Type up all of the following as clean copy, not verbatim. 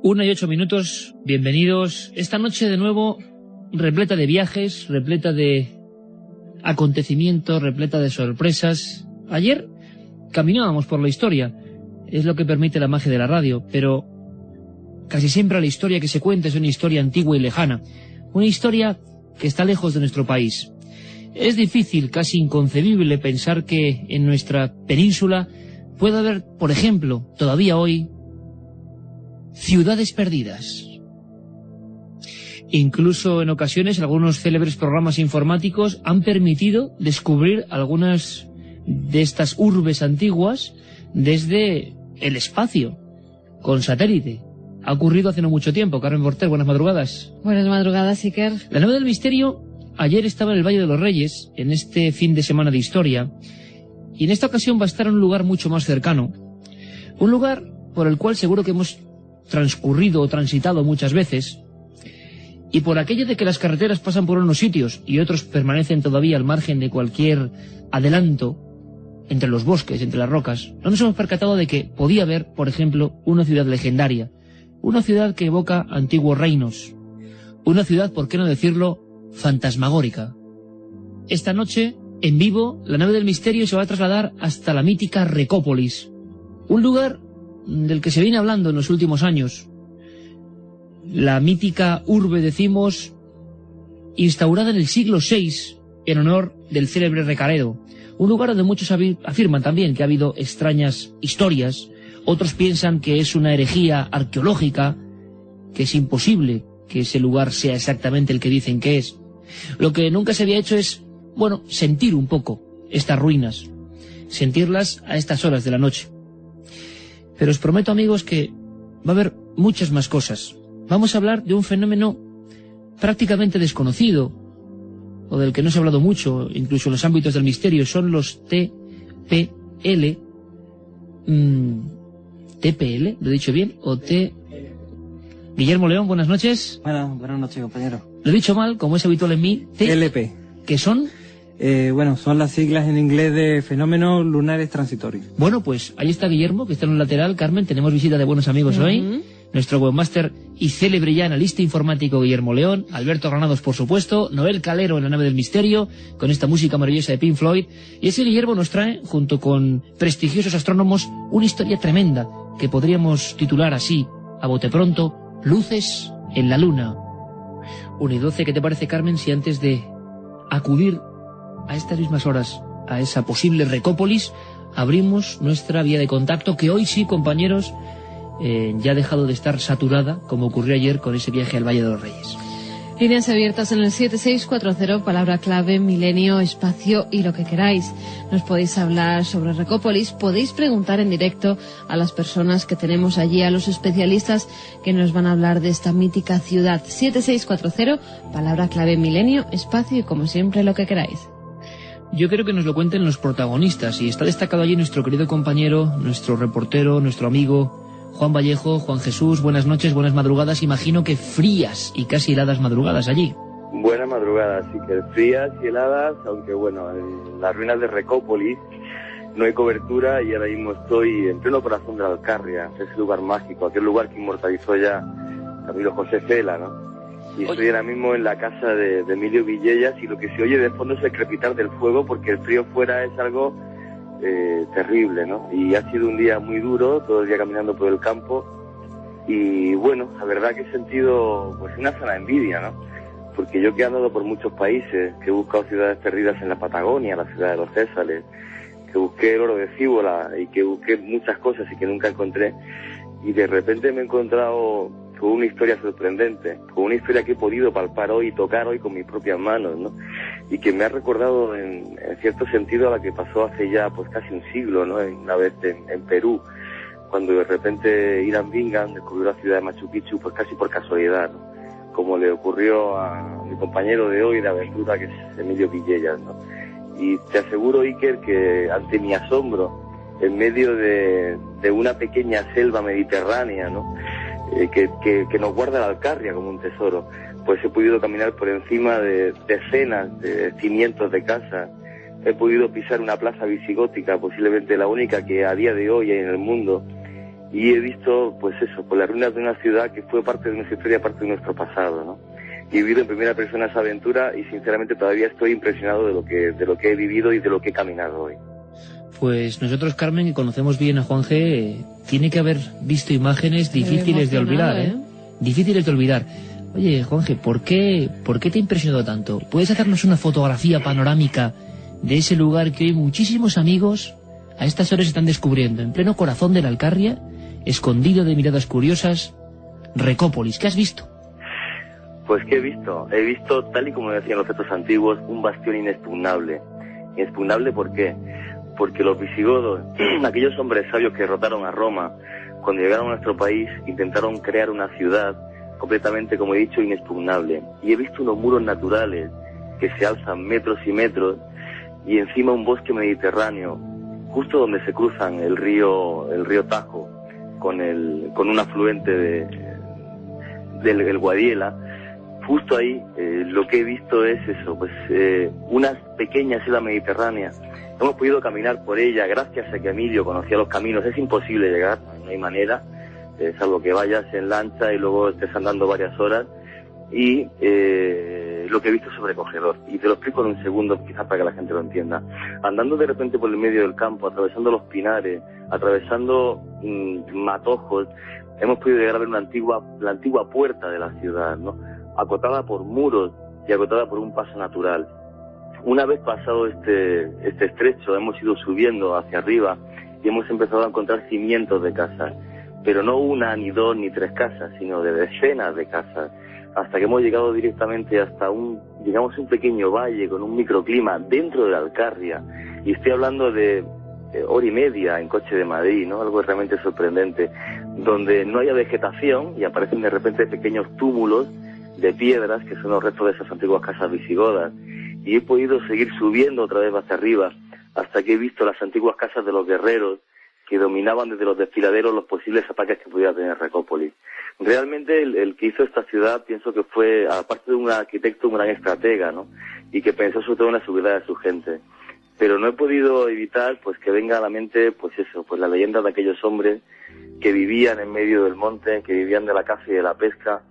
1:08, bienvenidos. Esta noche de nuevo repleta de viajes, repleta de acontecimientos, repleta de sorpresas. Ayer caminábamos por la historia, es lo que permite la magia de la radio, pero casi siempre la historia que se cuenta es una historia antigua y lejana, una historia que está lejos de nuestro país. Es difícil, casi inconcebible, pensar que en nuestra península puede haber, por ejemplo, todavía hoy, ciudades perdidas. Incluso en ocasiones algunos célebres programas informáticos han permitido descubrir algunas de estas urbes antiguas desde el espacio, con satélite. Ha ocurrido hace no mucho tiempo. Carmen Porter, buenas madrugadas. Buenas madrugadas, Iker. La nave del misterio ayer estaba en el Valle de los Reyes, en este fin de semana de historia, y en esta ocasión va a estar en un lugar mucho más cercano, un lugar por el cual seguro que hemos transcurrido o transitado muchas veces, y por aquello de que las carreteras pasan por unos sitios y otros permanecen todavía al margen de cualquier adelanto, entre los bosques, entre las rocas, no nos hemos percatado de que podía haber, por ejemplo, una ciudad legendaria, una ciudad que evoca antiguos reinos, una ciudad, por qué no decirlo, fantasmagórica. Esta noche, en vivo, la nave del misterio se va a trasladar hasta la mítica Recópolis, un lugar del que se viene hablando en los últimos años. La mítica urbe, decimos, instaurada en el siglo VI en honor del célebre Recaredo, un lugar donde muchos afirman también que ha habido extrañas historias, otros piensan que es una herejía arqueológica, que es imposible que ese lugar sea exactamente el que dicen que es. Lo que nunca se había hecho es, bueno, sentir un poco estas ruinas, sentirlas a estas horas de la noche. Pero os prometo, amigos, que va a haber muchas más cosas. Vamos a hablar de un fenómeno prácticamente desconocido, o del que no se ha hablado mucho, incluso en los ámbitos del misterio. Son los TPL. ¿TPL? ¿Lo he dicho bien? ¿O T...? Guillermo León, buenas noches. Buenas noches, compañero. Lo he dicho mal, como es habitual en mí. TLP. ¿Qué son? Son las siglas en inglés de fenómenos lunares transitorios. Bueno, pues ahí está Guillermo, que está en un lateral. Carmen, tenemos visita de buenos amigos hoy. Nuestro webmaster y célebre ya analista informático Guillermo León, Alberto Granados, por supuesto, Noel Calero en la nave del misterio, con esta música maravillosa de Pink Floyd. Y ese Guillermo nos trae, junto con prestigiosos astrónomos, una historia tremenda que podríamos titular así, a bote pronto, Luces en la Luna. 1:12, ¿qué te parece, Carmen, si antes de acudir a estas mismas horas a esa posible Recópolis, abrimos nuestra vía de contacto, que hoy sí, compañeros, ya ha dejado de estar saturada, como ocurrió ayer con ese viaje al Valle de los Reyes? Líneas abiertas en el 7640, palabra clave, milenio, espacio y lo que queráis. Nos podéis hablar sobre Recópolis, podéis preguntar en directo a las personas que tenemos allí, a los especialistas que nos van a hablar de esta mítica ciudad. 7640, palabra clave, milenio, espacio y, como siempre, lo que queráis. Yo creo que nos lo cuenten los protagonistas, y está destacado allí nuestro querido compañero, nuestro reportero, nuestro amigo Juan Vallejo. Juan Jesús, buenas noches, buenas madrugadas, imagino que frías y casi heladas madrugadas allí. Buenas madrugadas, sí, que frías y heladas, aunque bueno, en las ruinas de Recópolis no hay cobertura y ahora mismo estoy en pleno corazón de la Alcarria, ese lugar mágico, aquel lugar que inmortalizó ya Camilo José Cela, ¿no? Y estoy ahora mismo en la casa de Emilio Villellas, y lo que se oye de fondo es el crepitar del fuego, porque el frío fuera es algo terrible, ¿no? Y ha sido un día muy duro, todo el día caminando por el campo, y bueno, la verdad que he sentido pues una sana envidia, ¿no? Porque yo que he andado por muchos países, que he buscado ciudades perdidas en la Patagonia, la ciudad de los Césales, que busqué el oro de Cíbola y que busqué muchas cosas y que nunca encontré, y de repente me he encontrado con una historia sorprendente, con una historia que he podido palpar hoy y tocar hoy con mis propias manos, ¿no? Y que me ha recordado en cierto sentido a la que pasó hace ya pues casi un siglo, ¿no? Una vez en Perú, cuando de repente Irán Bingham descubrió la ciudad de Machu Picchu pues casi por casualidad, ¿no? Como le ocurrió a mi compañero de hoy de aventura, que es Emilio Villellas, ¿no? Y te aseguro, Iker, que ante mi asombro, en medio de una pequeña selva mediterránea, ¿no? Que nos guarda la Alcarria como un tesoro, pues he podido caminar por encima de decenas de cimientos de casas, he podido pisar una plaza visigótica, posiblemente la única que a día de hoy hay en el mundo, y he visto, pues eso, las ruinas de una ciudad que fue parte de nuestra historia, parte de nuestro pasado, ¿no? Y he vivido en primera persona esa aventura y sinceramente todavía estoy impresionado de lo que he vivido y de lo que he caminado hoy. Pues nosotros, Carmen, que conocemos bien a Juan G., tiene que haber visto imágenes difíciles de olvidar, ¿eh? Difíciles de olvidar. Oye, Juan G., ¿por qué te ha impresionado tanto? ¿Puedes hacernos una fotografía panorámica de ese lugar que hoy muchísimos amigos a estas horas están descubriendo, en pleno corazón de la Alcarria, escondido de miradas curiosas, Recópolis? ¿Qué has visto? Pues ¿qué he visto? He visto, tal y como decían los textos antiguos, un bastión inexpugnable. ¿Inexpugnable por qué? Porque los visigodos, aquellos hombres sabios que derrotaron a Roma, cuando llegaron a nuestro país, intentaron crear una ciudad completamente, como he dicho, inexpugnable. Y he visto unos muros naturales que se alzan metros y metros, y encima un bosque mediterráneo, justo donde se cruzan el río Tajo con un afluente del Guadiela. Justo ahí lo que he visto es eso, pues una pequeña isla mediterránea. Hemos podido caminar por ella gracias a que Emilio conocía los caminos. Es imposible llegar, no hay manera, salvo que vayas en lancha y luego estés andando varias horas. Y lo que he visto es sobrecogedor. Y te lo explico en un segundo, quizás para que la gente lo entienda. Andando de repente por el medio del campo, atravesando los pinares, atravesando matojos, hemos podido llegar a ver la antigua puerta de la ciudad, ¿no? Acotada por muros y acotada por un paso natural. Una vez pasado este estrecho, hemos ido subiendo hacia arriba y hemos empezado a encontrar cimientos de casas, pero no una, ni dos, ni tres casas, sino de decenas de casas, hasta que hemos llegado directamente hasta un pequeño valle con un microclima dentro de la Alcarria, y estoy hablando de hora y media en coche de Madrid, ¿no? Algo realmente sorprendente, donde no haya vegetación y aparecen de repente pequeños túmulos de piedras que son los restos de esas antiguas casas visigodas. Y he podido seguir subiendo otra vez hacia arriba hasta que he visto las antiguas casas de los guerreros que dominaban desde los desfiladeros los posibles ataques que pudiera tener Recópolis. Realmente el que hizo esta ciudad, pienso que fue, aparte de un arquitecto, un gran estratega, ¿no? Y que pensó sobre todo en la seguridad de su gente. Pero no he podido evitar pues que venga a la mente pues eso, pues la leyenda de aquellos hombres que vivían en medio del monte, que vivían de la caza y de la pesca,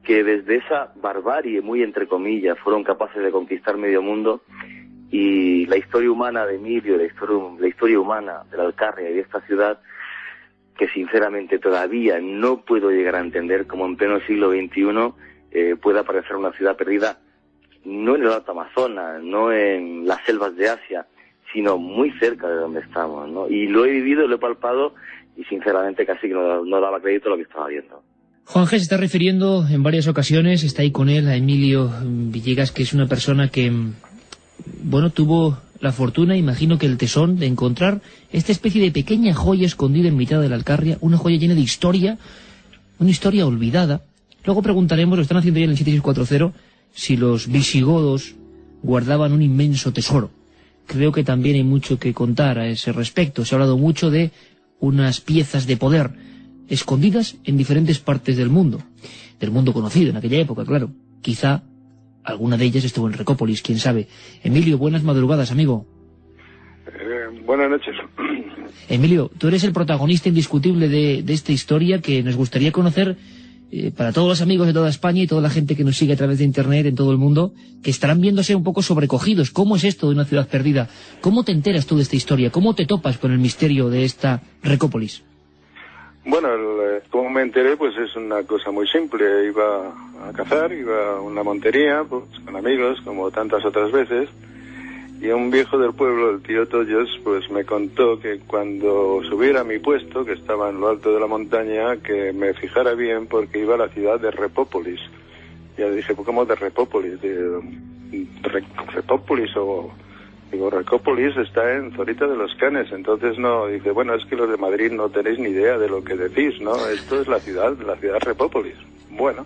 que desde esa barbarie, muy entre comillas, fueron capaces de conquistar medio mundo. Y la historia humana de Emilio, la historia humana de la Alcarria y de esta ciudad, que sinceramente todavía no puedo llegar a entender cómo en pleno siglo XXI pueda parecer una ciudad perdida, no en el Alto Amazonas, no en las selvas de Asia, sino muy cerca de donde estamos, ¿no? Y lo he vivido, lo he palpado, y sinceramente casi que no daba crédito a lo que estaba viendo. Juan G. se está refiriendo en varias ocasiones, está ahí con él, a Emilio Villegas, que es una persona que, bueno, tuvo la fortuna, imagino que el tesón, de encontrar esta especie de pequeña joya escondida en mitad de la Alcarria, una joya llena de historia, una historia olvidada. Luego preguntaremos, lo están haciendo ya en el 7640, si los visigodos guardaban un inmenso tesoro. Creo que también hay mucho que contar a ese respecto. Se ha hablado mucho de unas piezas de poder escondidas en diferentes partes del mundo conocido en aquella época, claro. Quizá alguna de ellas estuvo en Recópolis, quién sabe. Emilio, buenas madrugadas, amigo. Buenas noches. Emilio, tú eres el protagonista indiscutible de esta historia que nos gustaría conocer para todos los amigos de toda España y toda la gente que nos sigue a través de Internet en todo el mundo, que estarán viéndose un poco sobrecogidos. ¿Cómo es esto de una ciudad perdida? ¿Cómo te enteras tú de esta historia? ¿Cómo te topas con el misterio de esta Recópolis? Bueno, como me enteré, pues es una cosa muy simple. Iba a cazar, iba a una montería, pues con amigos, como tantas otras veces, y un viejo del pueblo, el tío Tollos, pues me contó que cuando subiera a mi puesto, que estaba en lo alto de la montaña, que me fijara bien porque iba a la ciudad de Repópolis. Y le dije, pues ¿cómo de Repópolis? Repópolis o... Digo, Recópolis está en Zorita de los Canes. Entonces no, dice, bueno, es que los de Madrid no tenéis ni idea de lo que decís, ¿no? Esto es la ciudad Repópolis. Bueno,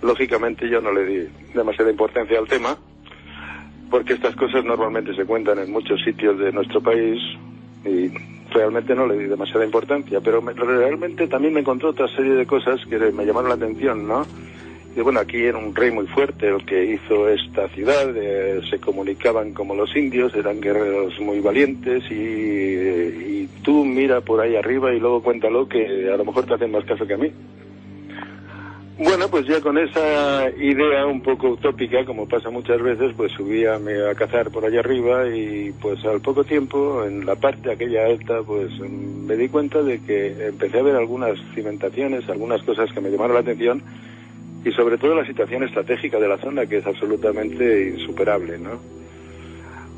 lógicamente yo no le di demasiada importancia al tema, porque estas cosas normalmente se cuentan en muchos sitios de nuestro país y realmente no le di demasiada importancia, pero realmente también me encontré otra serie de cosas que me llamaron la atención, ¿no? bueno, aquí era un rey muy fuerte el que hizo esta ciudad, se comunicaban como los indios, eran guerreros muy valientes y tú mira por ahí arriba y luego cuéntalo que a lo mejor te hacen más caso que a mí. Bueno, pues ya con esa idea un poco utópica, como pasa muchas veces, pues subía a cazar por allá arriba y pues al poco tiempo, en la parte aquella alta, pues me di cuenta de que empecé a ver algunas cimentaciones, algunas cosas que me llamaron la atención y sobre todo la situación estratégica de la zona, que es absolutamente insuperable, ¿no?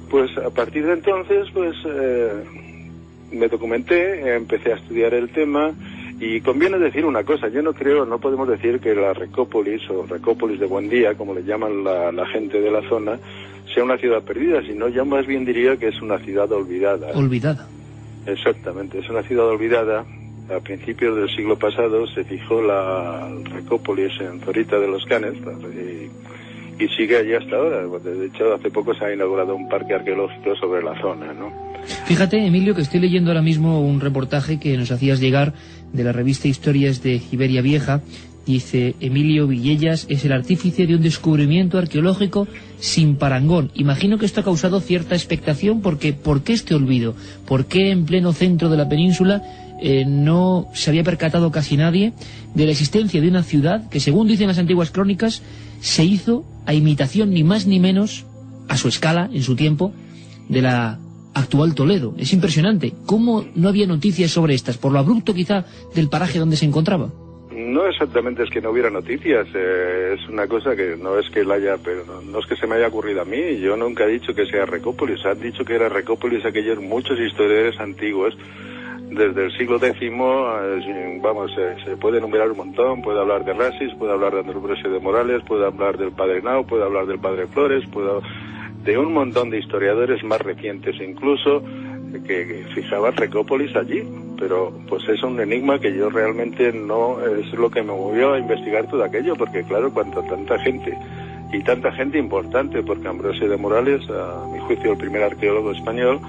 Pues a partir de entonces, pues me documenté, empecé a estudiar el tema. Y conviene decir una cosa, yo no podemos decir que la Recópolis o Recópolis de Buendía, como le llaman la gente de la zona, sea una ciudad perdida, sino yo más bien diría que es una ciudad olvidada. Olvidada. Exactamente, es una ciudad olvidada. A principios del siglo pasado se fijó la Recópolis en Zorita de los Canes y sigue allí hasta ahora. De hecho, hace poco se ha inaugurado un parque arqueológico sobre la zona, ¿no? Fíjate, Emilio, que estoy leyendo ahora mismo un reportaje que nos hacías llegar de la revista Historias de Iberia Vieja. Dice: Emilio Villellas es el artífice de un descubrimiento arqueológico sin parangón. Imagino que esto ha causado cierta expectación porque ¿por qué este olvido? ¿Por qué en pleno centro de la península no se había percatado casi nadie de la existencia de una ciudad que, según dicen las antiguas crónicas, se hizo a imitación ni más ni menos, a su escala, en su tiempo, de la actual Toledo? Es impresionante. ¿Cómo no había noticias sobre estas? ¿Por lo abrupto quizá del paraje donde se encontraba? No exactamente es que no hubiera noticias, es una cosa que no es que la haya, pero no es que se me haya ocurrido a mí. Yo nunca he dicho que sea Recópolis, han dicho que era Recópolis aquellos muchos historiadores antiguos. Desde el siglo X, se puede enumerar un montón, puede hablar de Rasis, puede hablar de Ambrosio de Morales, puede hablar del padre Nau, puede hablar del padre Flores, de un montón de historiadores más recientes incluso, que fijaban Recópolis allí, pero pues es un enigma que yo realmente no es lo que me movió a investigar todo aquello, porque claro, cuando tanta gente, y tanta gente importante, porque Ambrosio de Morales, a mi juicio el primer arqueólogo español,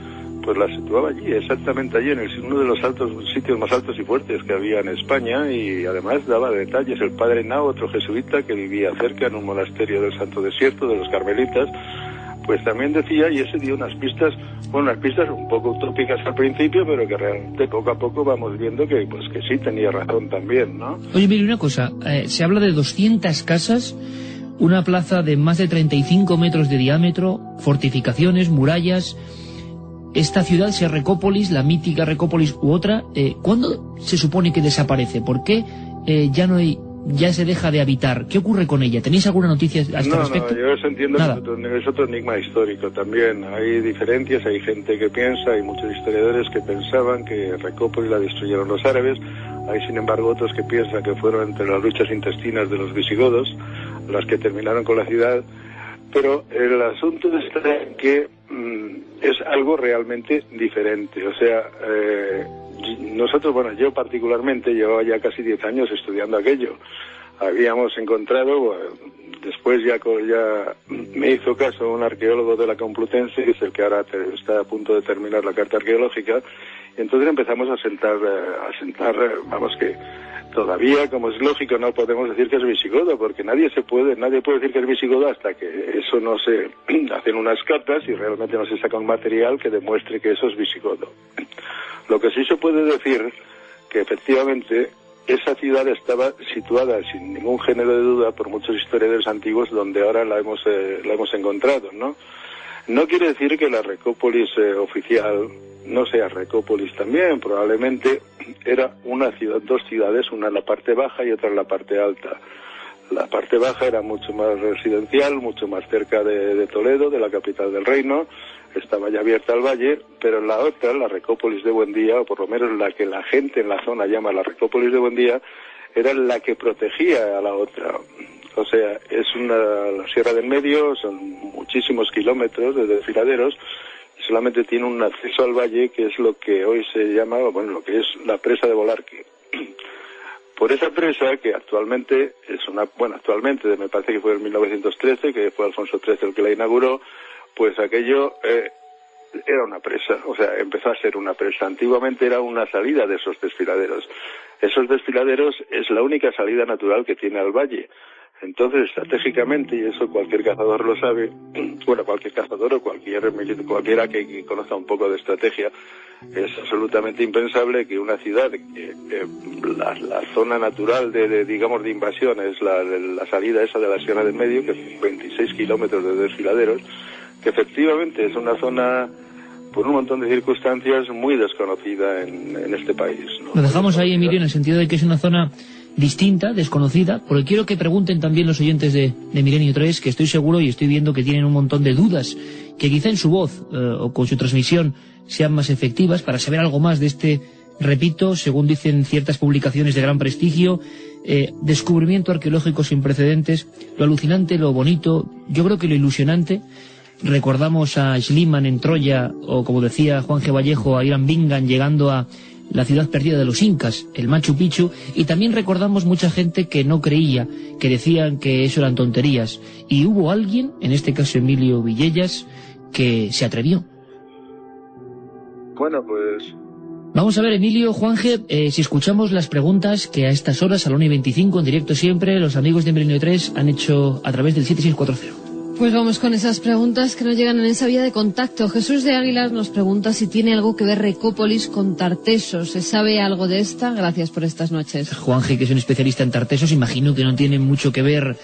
pues la situaba allí, exactamente allí, en uno de los sitios más altos y fuertes que había en España, y además daba detalles. El padre Nau, otro jesuita que vivía cerca en un monasterio del Santo Desierto, de los Carmelitas, pues también decía, y ese dio unas pistas un poco utópicas al principio, pero que realmente poco a poco vamos viendo que sí tenía razón también, ¿no? Oye, mire una cosa, se habla de 200 casas, una plaza de más de 35 metros de diámetro, fortificaciones, murallas. Esta ciudad, sea Recópolis, la mítica Recópolis u otra, ¿cuándo se supone que desaparece? ¿Por qué ya se deja de habitar? ¿Qué ocurre con ella? ¿Tenéis alguna noticia a este respecto? No, yo eso entiendo que es otro enigma histórico también. Hay diferencias, hay gente que piensa, hay muchos historiadores que pensaban que Recópolis la destruyeron los árabes, hay sin embargo otros que piensan que fueron entre las luchas intestinas de los visigodos las que terminaron con la ciudad, pero el asunto está en que es algo realmente diferente. O sea, nosotros, yo particularmente llevaba ya casi 10 años estudiando aquello. Habíamos encontrado, después ya me hizo caso un arqueólogo de la Complutense, que es el que ahora está a punto de terminar la carta arqueológica, y entonces empezamos a sentar, que todavía, como es lógico, no podemos decir que es visigodo, porque nadie puede decir que es visigodo hasta que eso no se hacen unas catas y realmente no se saca un material que demuestre que eso es visigodo. Lo que sí se puede decir que efectivamente esa ciudad estaba situada sin ningún género de duda por muchos historiadores antiguos donde ahora la hemos encontrado, ¿no? No quiere decir que la Recópolis oficial no sea Recópolis también, probablemente era dos ciudades, una en la parte baja y otra en la parte alta. La parte baja era mucho más residencial, mucho más cerca de Toledo, de la capital del reino, estaba ya abierta al valle, pero la otra, la Recópolis de Buendía, o por lo menos la que la gente en la zona llama la Recópolis de Buendía, era la que protegía a la otra. O sea, es la Sierra del Medio, son muchísimos kilómetros de desfiladeros, solamente tiene un acceso al valle que es lo que hoy se llama, lo que es la presa de Bolarque. Por esa presa, que actualmente actualmente me parece que fue en 1913, que fue Alfonso XIII el que la inauguró, pues aquello era una presa, o sea, empezó a ser una presa. Antiguamente era una salida de esos desfiladeros. Esos desfiladeros es la única salida natural que tiene al valle. Entonces, estratégicamente, y eso cualquier cazador lo sabe, bueno, cualquier cazador o cualquiera que conozca un poco de estrategia, es absolutamente impensable que una ciudad, la zona natural digamos, de invasión es la salida esa de la Sierra del Medio, que es 26 kilómetros de desfiladeros, que efectivamente es una zona, por un montón de circunstancias, muy desconocida en este país, ¿no? Lo dejamos ahí, Emilio, en el sentido de que es una zona distinta, desconocida, porque quiero que pregunten también los oyentes de Milenio 3, que estoy seguro y estoy viendo que tienen un montón de dudas, que quizá en su voz o con su transmisión sean más efectivas para saber algo más de este, repito, según dicen ciertas publicaciones de gran prestigio, descubrimiento arqueológico sin precedentes, lo alucinante, lo bonito, yo creo que lo ilusionante. Recordamos a Schliemann en Troya, o como decía Juan G. Vallejo, a Irán Bingham llegando a la ciudad perdida de los incas, el Machu Picchu, y también recordamos mucha gente que no creía, que decían que eso eran tonterías, y hubo alguien, en este caso Emilio Villellas, que se atrevió. Bueno, pues... Vamos a ver, Emilio, Juanje, si escuchamos las preguntas que a estas horas, a la 1:25, en directo siempre, los amigos de Milenio 3 han hecho a través del 7640. Pues vamos con esas preguntas que nos llegan en esa vía de contacto. Jesús de Águilas nos pregunta si tiene algo que ver Recópolis con Tartesos. ¿Se sabe algo de esta? Gracias por estas noches. Juanje, que es un especialista en Tartesos, imagino que no tiene mucho que ver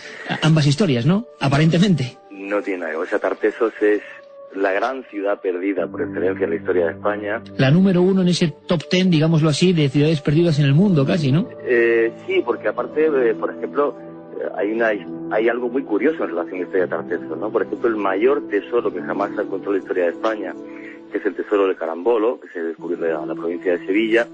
ambas historias, ¿no? Aparentemente. No tiene nada. O sea, Tartesos es la gran ciudad perdida por excelencia en la historia de España. La número 1 en ese top 10, digámoslo así, de ciudades perdidas en el mundo, casi, ¿no? Sí, porque aparte, por ejemplo, hay algo muy curioso en relación a la historia de Tartesos, ¿no? Por ejemplo, el mayor tesoro que jamás se encontró en la historia de España, que es el tesoro de Carambolo, que se descubrió en la provincia de Sevilla,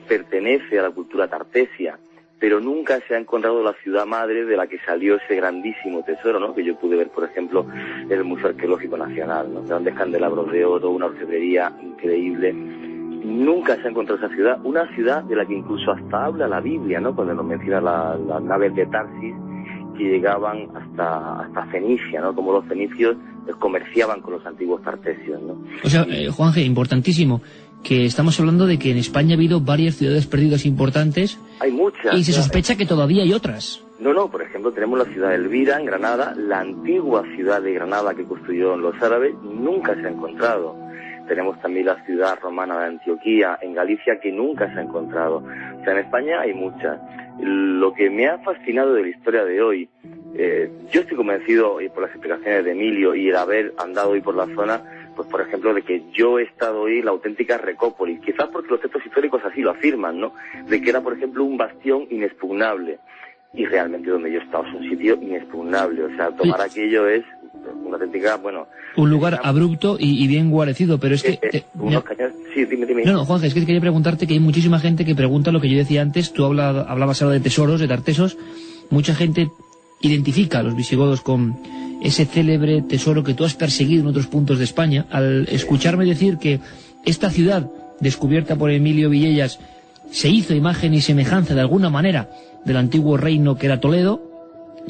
pertenece a la cultura tartesia, pero nunca se ha encontrado la ciudad madre de la que salió ese grandísimo tesoro, ¿no? Que yo pude ver, por ejemplo, en el Museo Arqueológico Nacional, ¿no? Grandes candelabros de oro, una orfebrería increíble. Nunca se ha encontrado esa ciudad, una ciudad de la que incluso hasta habla la Biblia, ¿no? Cuando nos menciona las naves de Tarsis, que llegaban hasta Fenicia, ¿no? Como los fenicios comerciaban con los antiguos tartesios, ¿no? O sea, Juanje, importantísimo, que estamos hablando de que en España ha habido varias ciudades perdidas importantes. Hay muchas. Y se sospecha que todavía hay otras. No, por ejemplo, tenemos la ciudad de Elvira, en Granada, la antigua ciudad de Granada que construyeron los árabes, nunca se ha encontrado. Tenemos también la ciudad romana de Antioquía, en Galicia, que nunca se ha encontrado. O sea, en España hay muchas. Lo que me ha fascinado de la historia de hoy, yo estoy convencido, por las explicaciones de Emilio y el haber andado hoy por la zona, pues por ejemplo, de que yo he estado hoy en la auténtica Recópolis, quizás porque los textos históricos así lo afirman, ¿no? De que era, por ejemplo, un bastión inexpugnable. Y realmente donde yo he estado es un sitio inexpugnable. O sea, tomar aquello es una auténtica, bueno... Un lugar abrupto y bien guarecido, pero es que... Sí, dime. No, Juanje, es que quería preguntarte que hay muchísima gente que pregunta lo que yo decía antes. Tú hablabas ahora de tesoros, de Tartesos. Mucha gente identifica a los visigodos con ese célebre tesoro que tú has perseguido en otros puntos de España. Al escucharme decir que esta ciudad, descubierta por Emilio Villellas, se hizo imagen y semejanza de alguna manera del antiguo reino que era Toledo,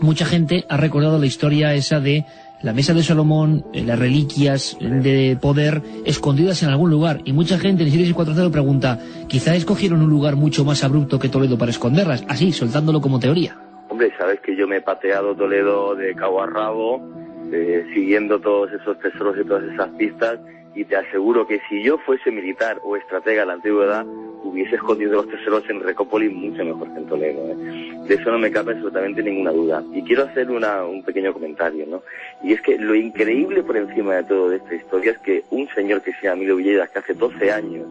mucha gente ha recordado la historia esa de la mesa de Salomón, las reliquias de poder escondidas en algún lugar, y mucha gente en el 7640 pregunta, quizá escogieron un lugar mucho más abrupto que Toledo para esconderlas, así, soltándolo como teoría. Hombre, sabes que yo me he pateado Toledo de cabo a rabo, siguiendo todos esos tesoros y todas esas pistas, y te aseguro que si yo fuese militar o estratega de la antigüedad, hubiese escondido los tesoros en Recópolis mucho mejor que en Toledo, ¿eh? De eso no me cabe absolutamente ninguna duda. Y quiero hacer un pequeño comentario, ¿no? Y es que lo increíble por encima de todo de esta historia es que un señor que se llama Emilio Villellas, que hace 12 años,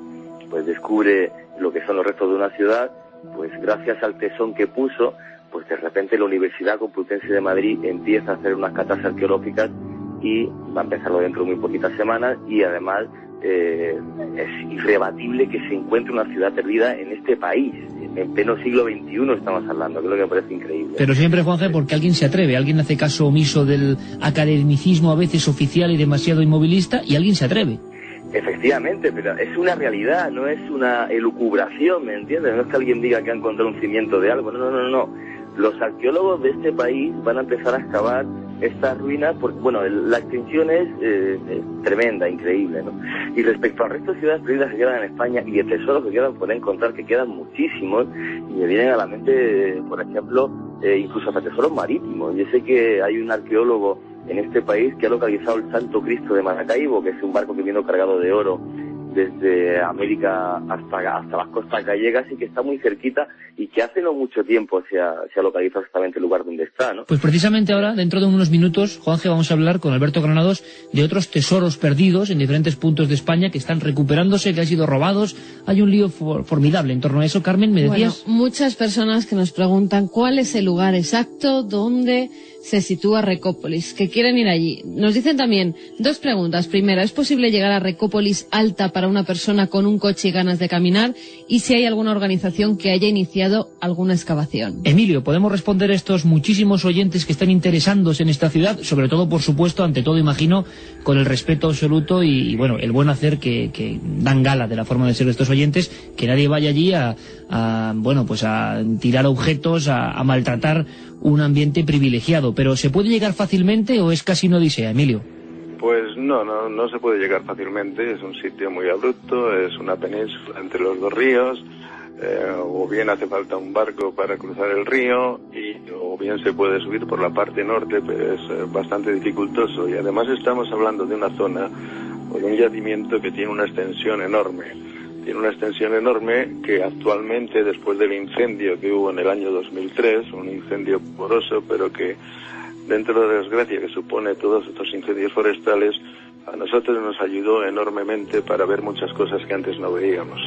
pues descubre lo que son los restos de una ciudad, pues gracias al tesón que puso, pues de repente la Universidad Complutense de Madrid empieza a hacer unas catas arqueológicas y va a empezarlo dentro de muy poquitas semanas, y además es irrebatible que se encuentre una ciudad perdida en este país. En pleno siglo XXI estamos hablando, que es lo que me parece increíble. Pero siempre, Juanje, porque alguien se atreve, alguien hace caso omiso del academicismo a veces oficial y demasiado inmovilista, y alguien se atreve. Efectivamente, pero es una realidad, no es una elucubración, ¿me entiendes? No es que alguien diga que ha encontrado un cimiento de algo, no. Los arqueólogos de este país van a empezar a excavar estas ruinas porque, bueno, la extensión es tremenda, increíble, ¿no? Y respecto al resto de ciudades perdidas que quedan en España y de tesoros que quedan por encontrar, que quedan muchísimos, y me vienen a la mente, por ejemplo, incluso hasta tesoros marítimos. Yo sé que hay un arqueólogo en este país que ha localizado el Santo Cristo de Maracaibo, que es un barco que vino cargado de oro desde América hasta las costas gallegas y que está muy cerquita y que hace no mucho tiempo se ha localizado exactamente el lugar donde está, ¿no? Pues precisamente ahora, dentro de unos minutos, Juanje, vamos a hablar con Alberto Granados de otros tesoros perdidos en diferentes puntos de España que están recuperándose, que han sido robados. Hay un lío formidable en torno a eso. Carmen, ¿me decías? Bueno, muchas personas que nos preguntan cuál es el lugar exacto donde se sitúa Recópolis, que quieren ir allí. Nos dicen también dos preguntas. Primera, ¿es posible llegar a Recópolis Alta para una persona con un coche y ganas de caminar? Y si hay alguna organización que haya iniciado alguna excavación. Emilio, ¿podemos responder a estos muchísimos oyentes que están interesándose en esta ciudad? Sobre todo, por supuesto, ante todo, imagino, con el respeto absoluto y bueno, el buen hacer que dan gala de la forma de ser de estos oyentes, que nadie vaya allí a tirar objetos, a maltratar un ambiente privilegiado. Pero ¿se puede llegar fácilmente o es casi una odisea, Emilio? Pues no se puede llegar fácilmente. Es un sitio muy abrupto, es una península entre los dos ríos, o bien hace falta un barco para cruzar el río, o bien se puede subir por la parte norte, pero es bastante dificultoso. Y además estamos hablando de una zona o de un yacimiento que tiene una extensión enorme. Tiene una extensión enorme que actualmente, después del incendio que hubo en el año 2003, un incendio poroso, pero que dentro de la desgracia que supone todos estos incendios forestales, a nosotros nos ayudó enormemente para ver muchas cosas que antes no veíamos.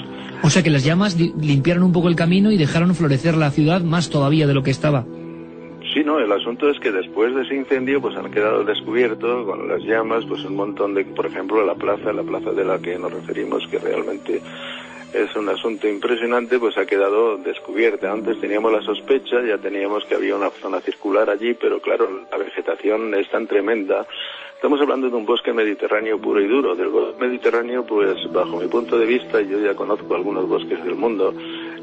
O sea que las llamas limpiaron un poco el camino y dejaron florecer la ciudad más todavía de lo que estaba. Sí, no, el asunto es que después de ese incendio pues han quedado descubiertos con las llamas pues un montón de, por ejemplo, la plaza de la que nos referimos, que realmente es un asunto impresionante, pues ha quedado descubierta. Antes teníamos la sospecha, ya teníamos que había una zona circular allí, pero claro, la vegetación es tan tremenda. Estamos hablando de un bosque mediterráneo puro y duro. Del bosque mediterráneo, pues bajo mi punto de vista, yo ya conozco algunos bosques del mundo,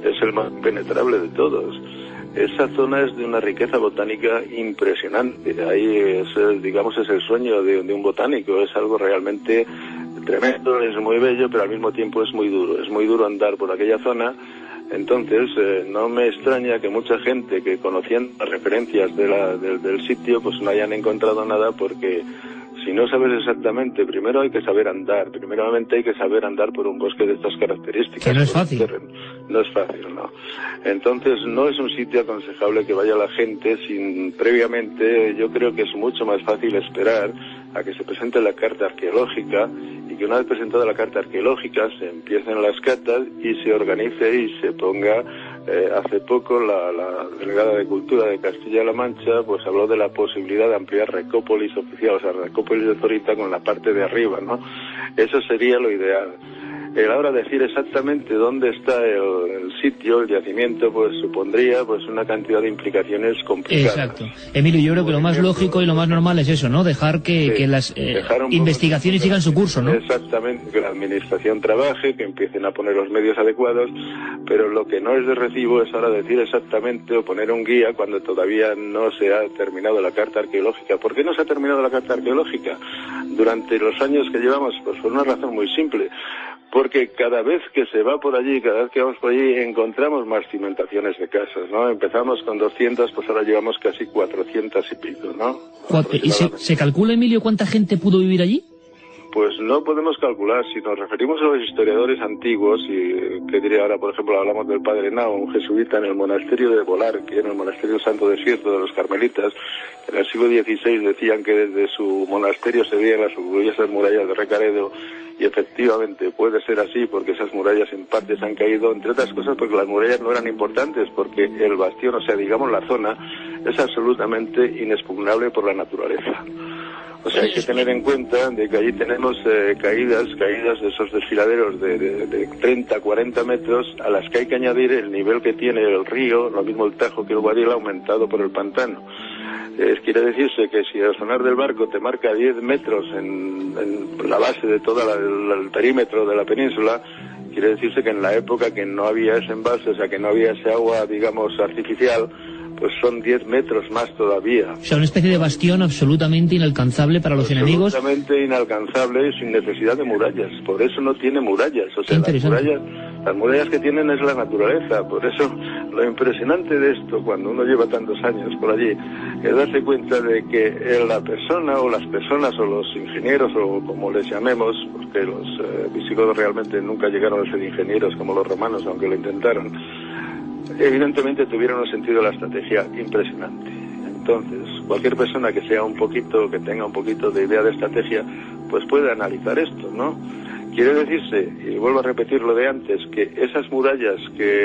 es el más penetrable de todos. Esa zona es de una riqueza botánica impresionante. Ahí es el sueño de un botánico. Es algo realmente tremendo, es muy bello, pero al mismo tiempo es muy duro. Es muy duro andar por aquella zona. Entonces, no me extraña que mucha gente que conocían las referencias del sitio, pues no hayan encontrado nada, porque si no sabes exactamente, primero hay que saber andar. Primeramente hay que saber andar por un bosque de estas características. Que no es fácil. No es fácil, no. Entonces no es un sitio aconsejable que vaya la gente sin previamente. Yo creo que es mucho más fácil esperar a que se presente la carta arqueológica y que una vez presentada la carta arqueológica se empiecen las catas y se organice y se ponga. Hace poco la delegada de Cultura de Castilla-La Mancha pues habló de la posibilidad de ampliar Recópolis oficial, o sea, Recópolis de Zorita con la parte de arriba, ¿no? Eso sería lo ideal. Ahora decir exactamente dónde está el sitio, el yacimiento, pues supondría pues una cantidad de implicaciones complicadas. Exacto. Emilio, yo creo que lo más lógico y lo más normal es eso, ¿no? Dejar que las investigaciones sigan su curso, ¿no? Exactamente, que la administración trabaje, que empiecen a poner los medios adecuados, pero lo que no es de recibo es ahora decir exactamente o poner un guía cuando todavía no se ha terminado la carta arqueológica. ¿Por qué no se ha terminado la carta arqueológica? Durante los años que llevamos, pues por una razón muy simple. Porque cada vez que se va por allí, cada vez que vamos por allí, encontramos más cimentaciones de casas, ¿no? Empezamos con 200, pues ahora llevamos casi 400 y pico, ¿no? ¿Y se calcula, Emilio, cuánta gente pudo vivir allí? Pues no podemos calcular. Si nos referimos a los historiadores antiguos, y que diría ahora, por ejemplo, hablamos del padre Nao, un jesuita en el monasterio de Volar, que era el monasterio Santo Desierto de los Carmelitas, en el siglo XVI decían que desde su monasterio se veían las orgullosas murallas de Recaredo, y efectivamente puede ser así, porque esas murallas en parte se han caído, entre otras cosas porque las murallas no eran importantes, porque el bastión, o sea, digamos la zona, es absolutamente inexpugnable por la naturaleza. O sea, hay que tener en cuenta de que allí tenemos caídas de esos desfiladeros de 30, 40 metros, a las que hay que añadir el nivel que tiene el río, lo mismo el Tajo que el Guadiel, aumentado por el pantano. Quiere decirse que si el sonar del barco te marca 10 metros en la base de todo el perímetro de la península, quiere decirse que en la época que no había ese embalse, o sea, que no había ese agua, digamos, artificial, pues son 10 metros más todavía. O sea, una especie de bastión absolutamente inalcanzable para los enemigos. Absolutamente inalcanzable y sin necesidad de murallas. Por eso no tiene murallas. O sea, las murallas Las murallas que tienen es la naturaleza, por eso lo impresionante de esto, cuando uno lleva tantos años por allí, es darse cuenta de que la persona o las personas o los ingenieros o como les llamemos, porque los visigodos realmente nunca llegaron a ser ingenieros como los romanos, aunque lo intentaron, evidentemente tuvieron un sentido de la estrategia impresionante. Entonces, cualquier persona que tenga un poquito de idea de estrategia, pues puede analizar esto, ¿no? Quiere decirse, y vuelvo a repetir lo de antes, que esas murallas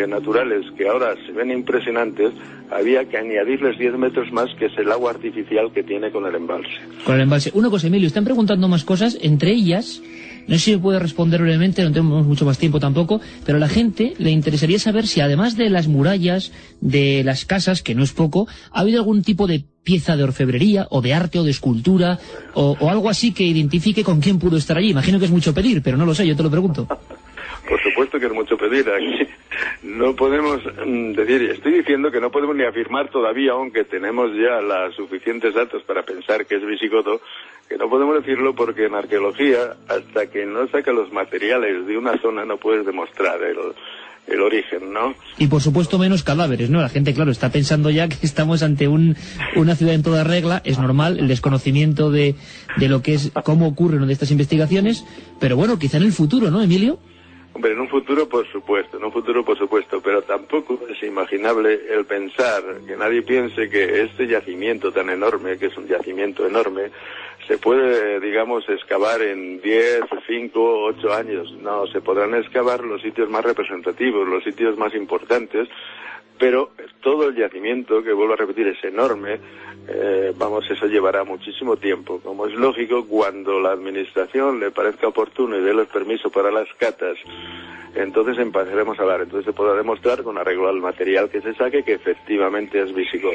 naturales que ahora se ven impresionantes, había que añadirles 10 metros más, que es el agua artificial que tiene con el embalse. Con el embalse. Una cosa, Emilio, están preguntando más cosas, entre ellas, no sé si me puede responder brevemente, no tenemos mucho más tiempo tampoco, pero a la gente le interesaría saber si además de las murallas, de las casas, que no es poco, ha habido algún tipo de pieza de orfebrería, o de arte, o de escultura, o algo así que identifique con quién pudo estar allí. Imagino que es mucho pedir, pero no lo sé, yo te lo pregunto. Por supuesto que es mucho pedir. Aquí no podemos decir, estoy diciendo que no podemos ni afirmar todavía, aunque tenemos ya los suficientes datos para pensar que es visigodo, que no podemos decirlo porque en arqueología, hasta que no saca los materiales de una zona, no puedes demostrar el origen, ¿no? Y por supuesto menos cadáveres, ¿no? La gente, claro, está pensando ya que estamos ante una ciudad en toda regla, es normal el desconocimiento de lo que es, cómo ocurre una de estas investigaciones, pero bueno, quizá en el futuro, ¿no, Emilio? Hombre, en un futuro por supuesto, pero tampoco es imaginable el pensar, que nadie piense que este yacimiento tan enorme, que es un yacimiento enorme, se puede, digamos, excavar en 10, 5, 8 años. No, se podrán excavar los sitios más representativos, los sitios más importantes, pero todo el yacimiento, que vuelvo a repetir, es enorme. Eso llevará muchísimo tiempo. Como es lógico, cuando la administración le parezca oportuno y dé el permiso para las catas, entonces empezaremos a hablar. Entonces se podrá demostrar con arreglo al material que se saque que efectivamente es visigodo.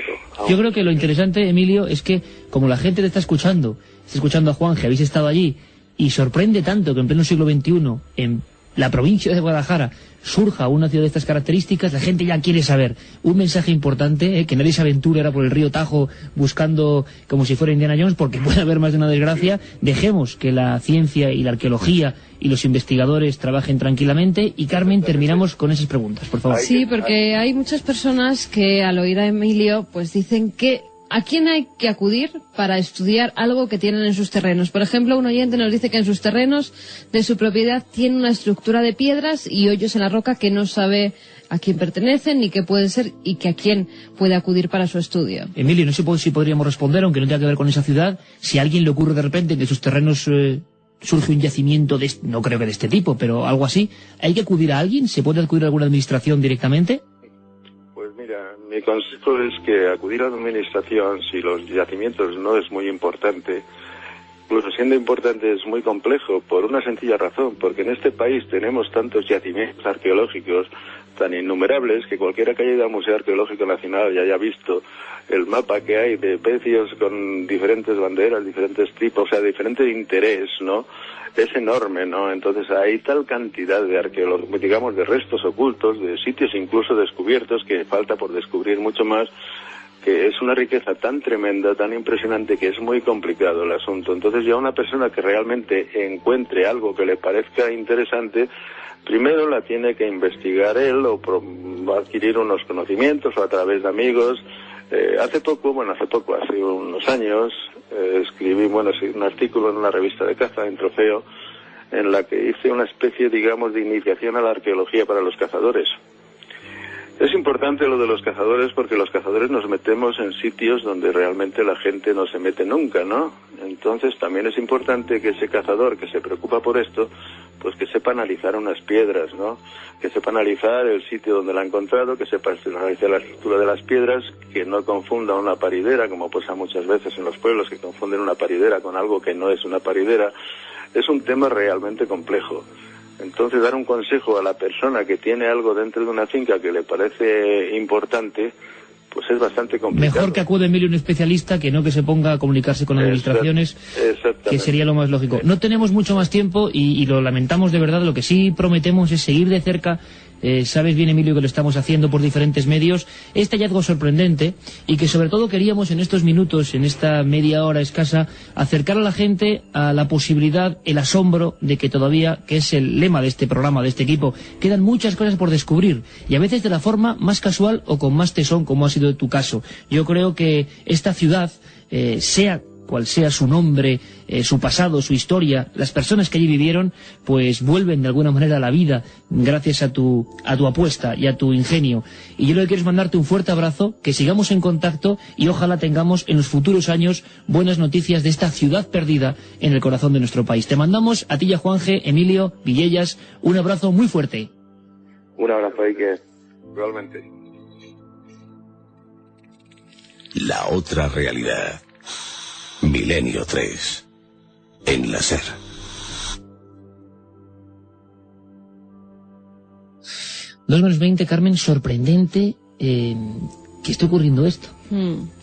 Yo creo que lo interesante, Emilio, es que como la gente te está escuchando a Juan, que habéis estado allí, y sorprende tanto que en pleno siglo XXI, en la provincia de Guadalajara, surja una ciudad de estas características, la gente ya quiere saber. Un mensaje importante, que nadie se aventure ahora por el río Tajo buscando como si fuera Indiana Jones, porque puede haber más de una desgracia. Dejemos que la ciencia y la arqueología y los investigadores trabajen tranquilamente. Y Carmen, terminamos con esas preguntas, por favor. Sí, porque hay muchas personas que al oír a Emilio pues dicen que ¿a quién hay que acudir para estudiar algo que tienen en sus terrenos? Por ejemplo, un oyente nos dice que en sus terrenos de su propiedad tiene una estructura de piedras y hoyos en la roca que no sabe a quién pertenecen ni qué pueden ser y que a quién puede acudir para su estudio. Emilio, no sé si podríamos responder, aunque no tenga que ver con esa ciudad, si a alguien le ocurre de repente que en sus terrenos surge un yacimiento, no creo que de este tipo, pero algo así, ¿hay que acudir a alguien? ¿Se puede acudir a alguna administración directamente? Mira, mi consejo es que acudir a la administración, si los yacimientos no es muy importante, incluso siendo importante es muy complejo, por una sencilla razón, porque en este país tenemos tantos yacimientos arqueológicos tan innumerables que cualquiera que haya ido al Museo Arqueológico Nacional y haya visto el mapa que hay de pecios con diferentes banderas, diferentes tipos, o sea, diferente interés, ¿no? Es enorme, ¿no? Entonces hay tal cantidad de digamos, de restos ocultos, de sitios incluso descubiertos, que falta por descubrir mucho más, que es una riqueza tan tremenda, tan impresionante, que es muy complicado el asunto. Entonces ya una persona que realmente encuentre algo que le parezca interesante, primero la tiene que investigar él o adquirir unos conocimientos o a través de amigos. Hace unos años, escribí un artículo en una revista de caza, en Trofeo, en la que hice una especie, digamos, de iniciación a la arqueología para los cazadores. Es importante lo de los cazadores porque los cazadores nos metemos en sitios donde realmente la gente no se mete nunca, ¿no? Entonces también es importante que ese cazador que se preocupa por esto, pues que sepa analizar unas piedras, ¿no? Que sepa analizar el sitio donde la ha encontrado, que sepa analizar la estructura de las piedras, que no confunda una paridera, como pasa muchas veces en los pueblos, que confunden una paridera con algo que no es una paridera. Es un tema realmente complejo. Entonces, dar un consejo a la persona que tiene algo dentro de una finca que le parece importante, pues es bastante complicado. Mejor que acude Emilio un especialista que no que se ponga a comunicarse con administraciones, que sería lo más lógico. No tenemos mucho más tiempo y lo lamentamos de verdad. Lo que sí prometemos es seguir de cerca sabes bien, Emilio, que lo estamos haciendo por diferentes medios, este hallazgo sorprendente, y que sobre todo queríamos en estos minutos, en esta media hora escasa, acercar a la gente a la posibilidad, el asombro de que todavía, que es el lema de este programa, de este equipo, quedan muchas cosas por descubrir, y a veces de la forma más casual o con más tesón, como ha sido tu caso. Yo creo que esta ciudad, sea cual sea su nombre, su pasado, su historia, las personas que allí vivieron, pues vuelven de alguna manera a la vida gracias a tu apuesta y a tu ingenio. Y yo lo que quiero es mandarte un fuerte abrazo, que sigamos en contacto y ojalá tengamos en los futuros años buenas noticias de esta ciudad perdida en el corazón de nuestro país. Te mandamos a ti y a Juanje, Emilio, Villellas, un abrazo muy fuerte. Un abrazo, Iker. Igualmente. La otra realidad. Milenio 3. En la SER. 2:20, Carmen, sorprendente que esté ocurriendo esto.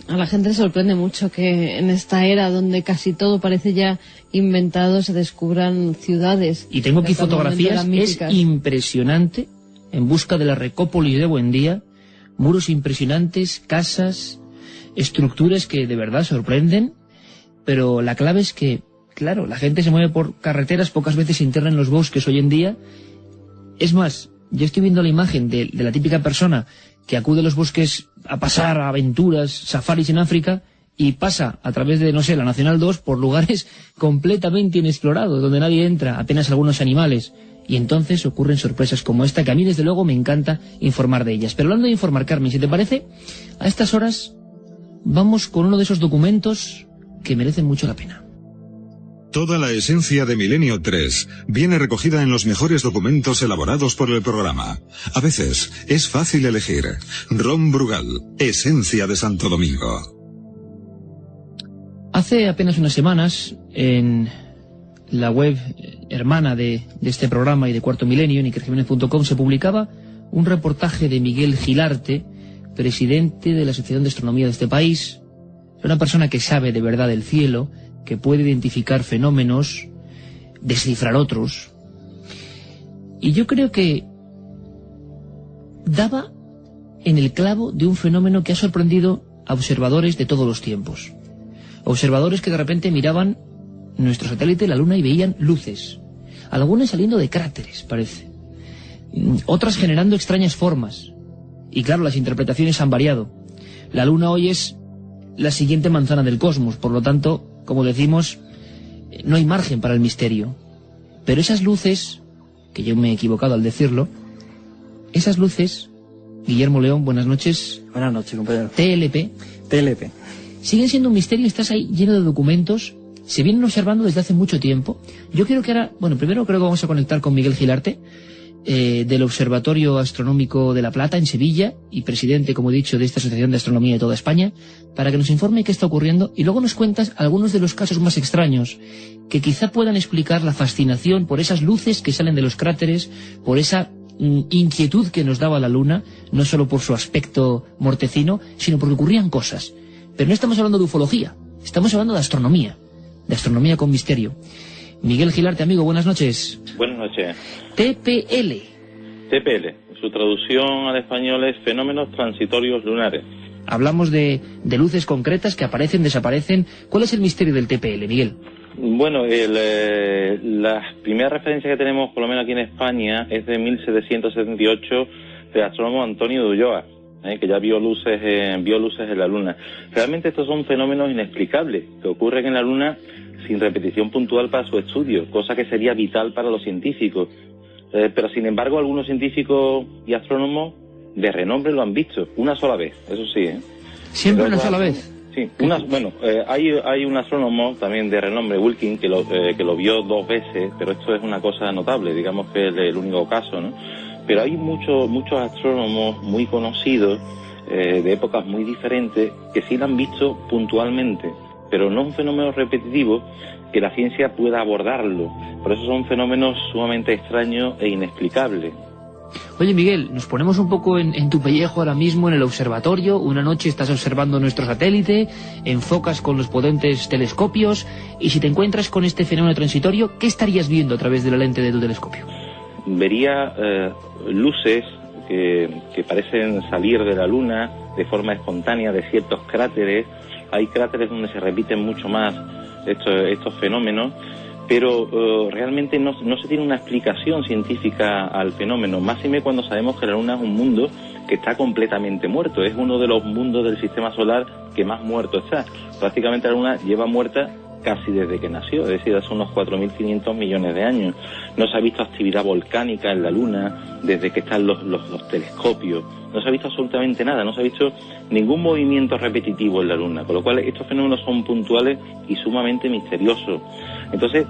A la gente le sorprende mucho que en esta era donde casi todo parece ya inventado se descubran ciudades. Y tengo aquí fotografías, es impresionante, en busca de la Recópolis de Buendía, muros impresionantes, casas, estructuras que de verdad sorprenden, pero la clave es que, claro, la gente se mueve por carreteras, pocas veces se interna en los bosques hoy en día. Es más, yo estoy viendo la imagen de la típica persona que acude a los bosques a pasar aventuras, safaris en África, y pasa a través de, no sé, la Nacional 2 por lugares completamente inexplorados, donde nadie entra, apenas algunos animales. Y entonces ocurren sorpresas como esta, que a mí desde luego me encanta informar de ellas. Pero hablando de informar, Carmen, si te parece, a estas horas vamos con uno de esos documentos que merecen mucho la pena. Toda la esencia de Milenio 3 viene recogida en los mejores documentos elaborados por el programa. A veces es fácil elegir. Ron Brugal, Esencia de Santo Domingo. Hace apenas unas semanas, en la web hermana de este programa y de Cuarto Milenio, en ikerjimenez.com, se publicaba un reportaje de Miguel Gilarte, presidente de la Asociación de Astronomía de este país, una persona que sabe de verdad del cielo, que puede identificar fenómenos, descifrar otros. Y yo creo que daba en el clavo de un fenómeno que ha sorprendido a observadores de todos los tiempos. Observadores que de repente miraban nuestro satélite, la Luna, y veían luces. Algunas saliendo de cráteres, parece. Otras generando extrañas formas. Y claro, las interpretaciones han variado. La Luna hoy es la siguiente manzana del cosmos, por lo tanto, como decimos, no hay margen para el misterio. Pero esas luces, que yo me he equivocado al decirlo, esas luces, Guillermo León, buenas noches. Buenas noches, compañero. TLP. Siguen siendo un misterio, estás ahí lleno de documentos, se vienen observando desde hace mucho tiempo. Yo quiero que ahora, bueno, primero creo que vamos a conectar con Miguel Gilarte, del Observatorio Astronómico de La Plata, en Sevilla, y presidente, como he dicho, de esta Asociación de Astronomía de toda España, para que nos informe qué está ocurriendo, y luego nos cuentas algunos de los casos más extraños, que quizá puedan explicar la fascinación por esas luces que salen de los cráteres, por esa inquietud que nos daba la Luna, no solo por su aspecto mortecino, sino porque ocurrían cosas. Pero no estamos hablando de ufología, estamos hablando de astronomía con misterio. Miguel Gilarte, amigo, buenas noches. Buenas noches. TPL. Su traducción al español es Fenómenos Transitorios Lunares. Hablamos de luces concretas que aparecen, desaparecen. ¿Cuál es el misterio del TPL, Miguel? Bueno, la primera referencia que tenemos, por lo menos aquí en España, es de 1778 del astrónomo Antonio de Ulloa, que ya vio luces en la Luna. Realmente estos son fenómenos inexplicables que ocurren en la Luna sin repetición puntual para su estudio, cosa que sería vital para los científicos. Pero sin embargo algunos científicos y astrónomos de renombre lo han visto una sola vez, eso sí. ¿Siempre una sola vez? Sí, hay un astrónomo también de renombre, Wilkins, que lo vio 2 veces, pero esto es una cosa notable, digamos que es el único caso, ¿no? Pero hay muchos astrónomos muy conocidos, de épocas muy diferentes, que sí lo han visto puntualmente, pero no un fenómeno repetitivo que la ciencia pueda abordarlo. Por eso son fenómenos sumamente extraños e inexplicables. Oye, Miguel, nos ponemos un poco en tu pellejo ahora mismo en el observatorio. Una noche estás observando nuestro satélite, enfocas con los potentes telescopios, y si te encuentras con este fenómeno transitorio, ¿qué estarías viendo a través de la lente de tu telescopio? vería luces que parecen salir de la Luna de forma espontánea de ciertos cráteres. Hay cráteres donde se repiten mucho más estos fenómenos, pero realmente no se tiene una explicación científica al fenómeno, máxime cuando sabemos que la Luna es un mundo que está completamente muerto. Es uno de los mundos del sistema solar que más muerto está. Prácticamente la Luna lleva muerta casi desde que nació, es decir, hace unos 4.500 millones de años. No se ha visto actividad volcánica en la Luna desde que están los telescopios. No se ha visto absolutamente nada, no se ha visto ningún movimiento repetitivo en la Luna, con lo cual estos fenómenos son puntuales y sumamente misteriosos. Entonces,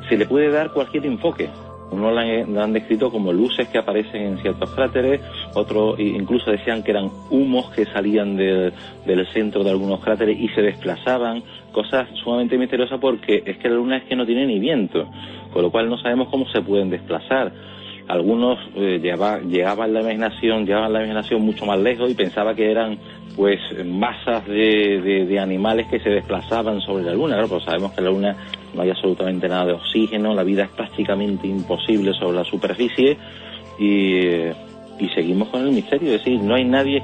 se le puede dar cualquier enfoque. Unos lo han descrito como luces que aparecen en ciertos cráteres, otros incluso decían que eran humos que salían del centro de algunos cráteres y se desplazaban, cosas sumamente misteriosas porque es que la Luna es que no tiene ni viento, con lo cual no sabemos cómo se pueden desplazar. Algunos llevaban la imaginación mucho más lejos y pensaba que eran pues masas de animales que se desplazaban sobre la Luna. Claro, pues sabemos que en la Luna no hay absolutamente nada de oxígeno, la vida es prácticamente imposible sobre la superficie y seguimos con el misterio. Es decir, no hay nadie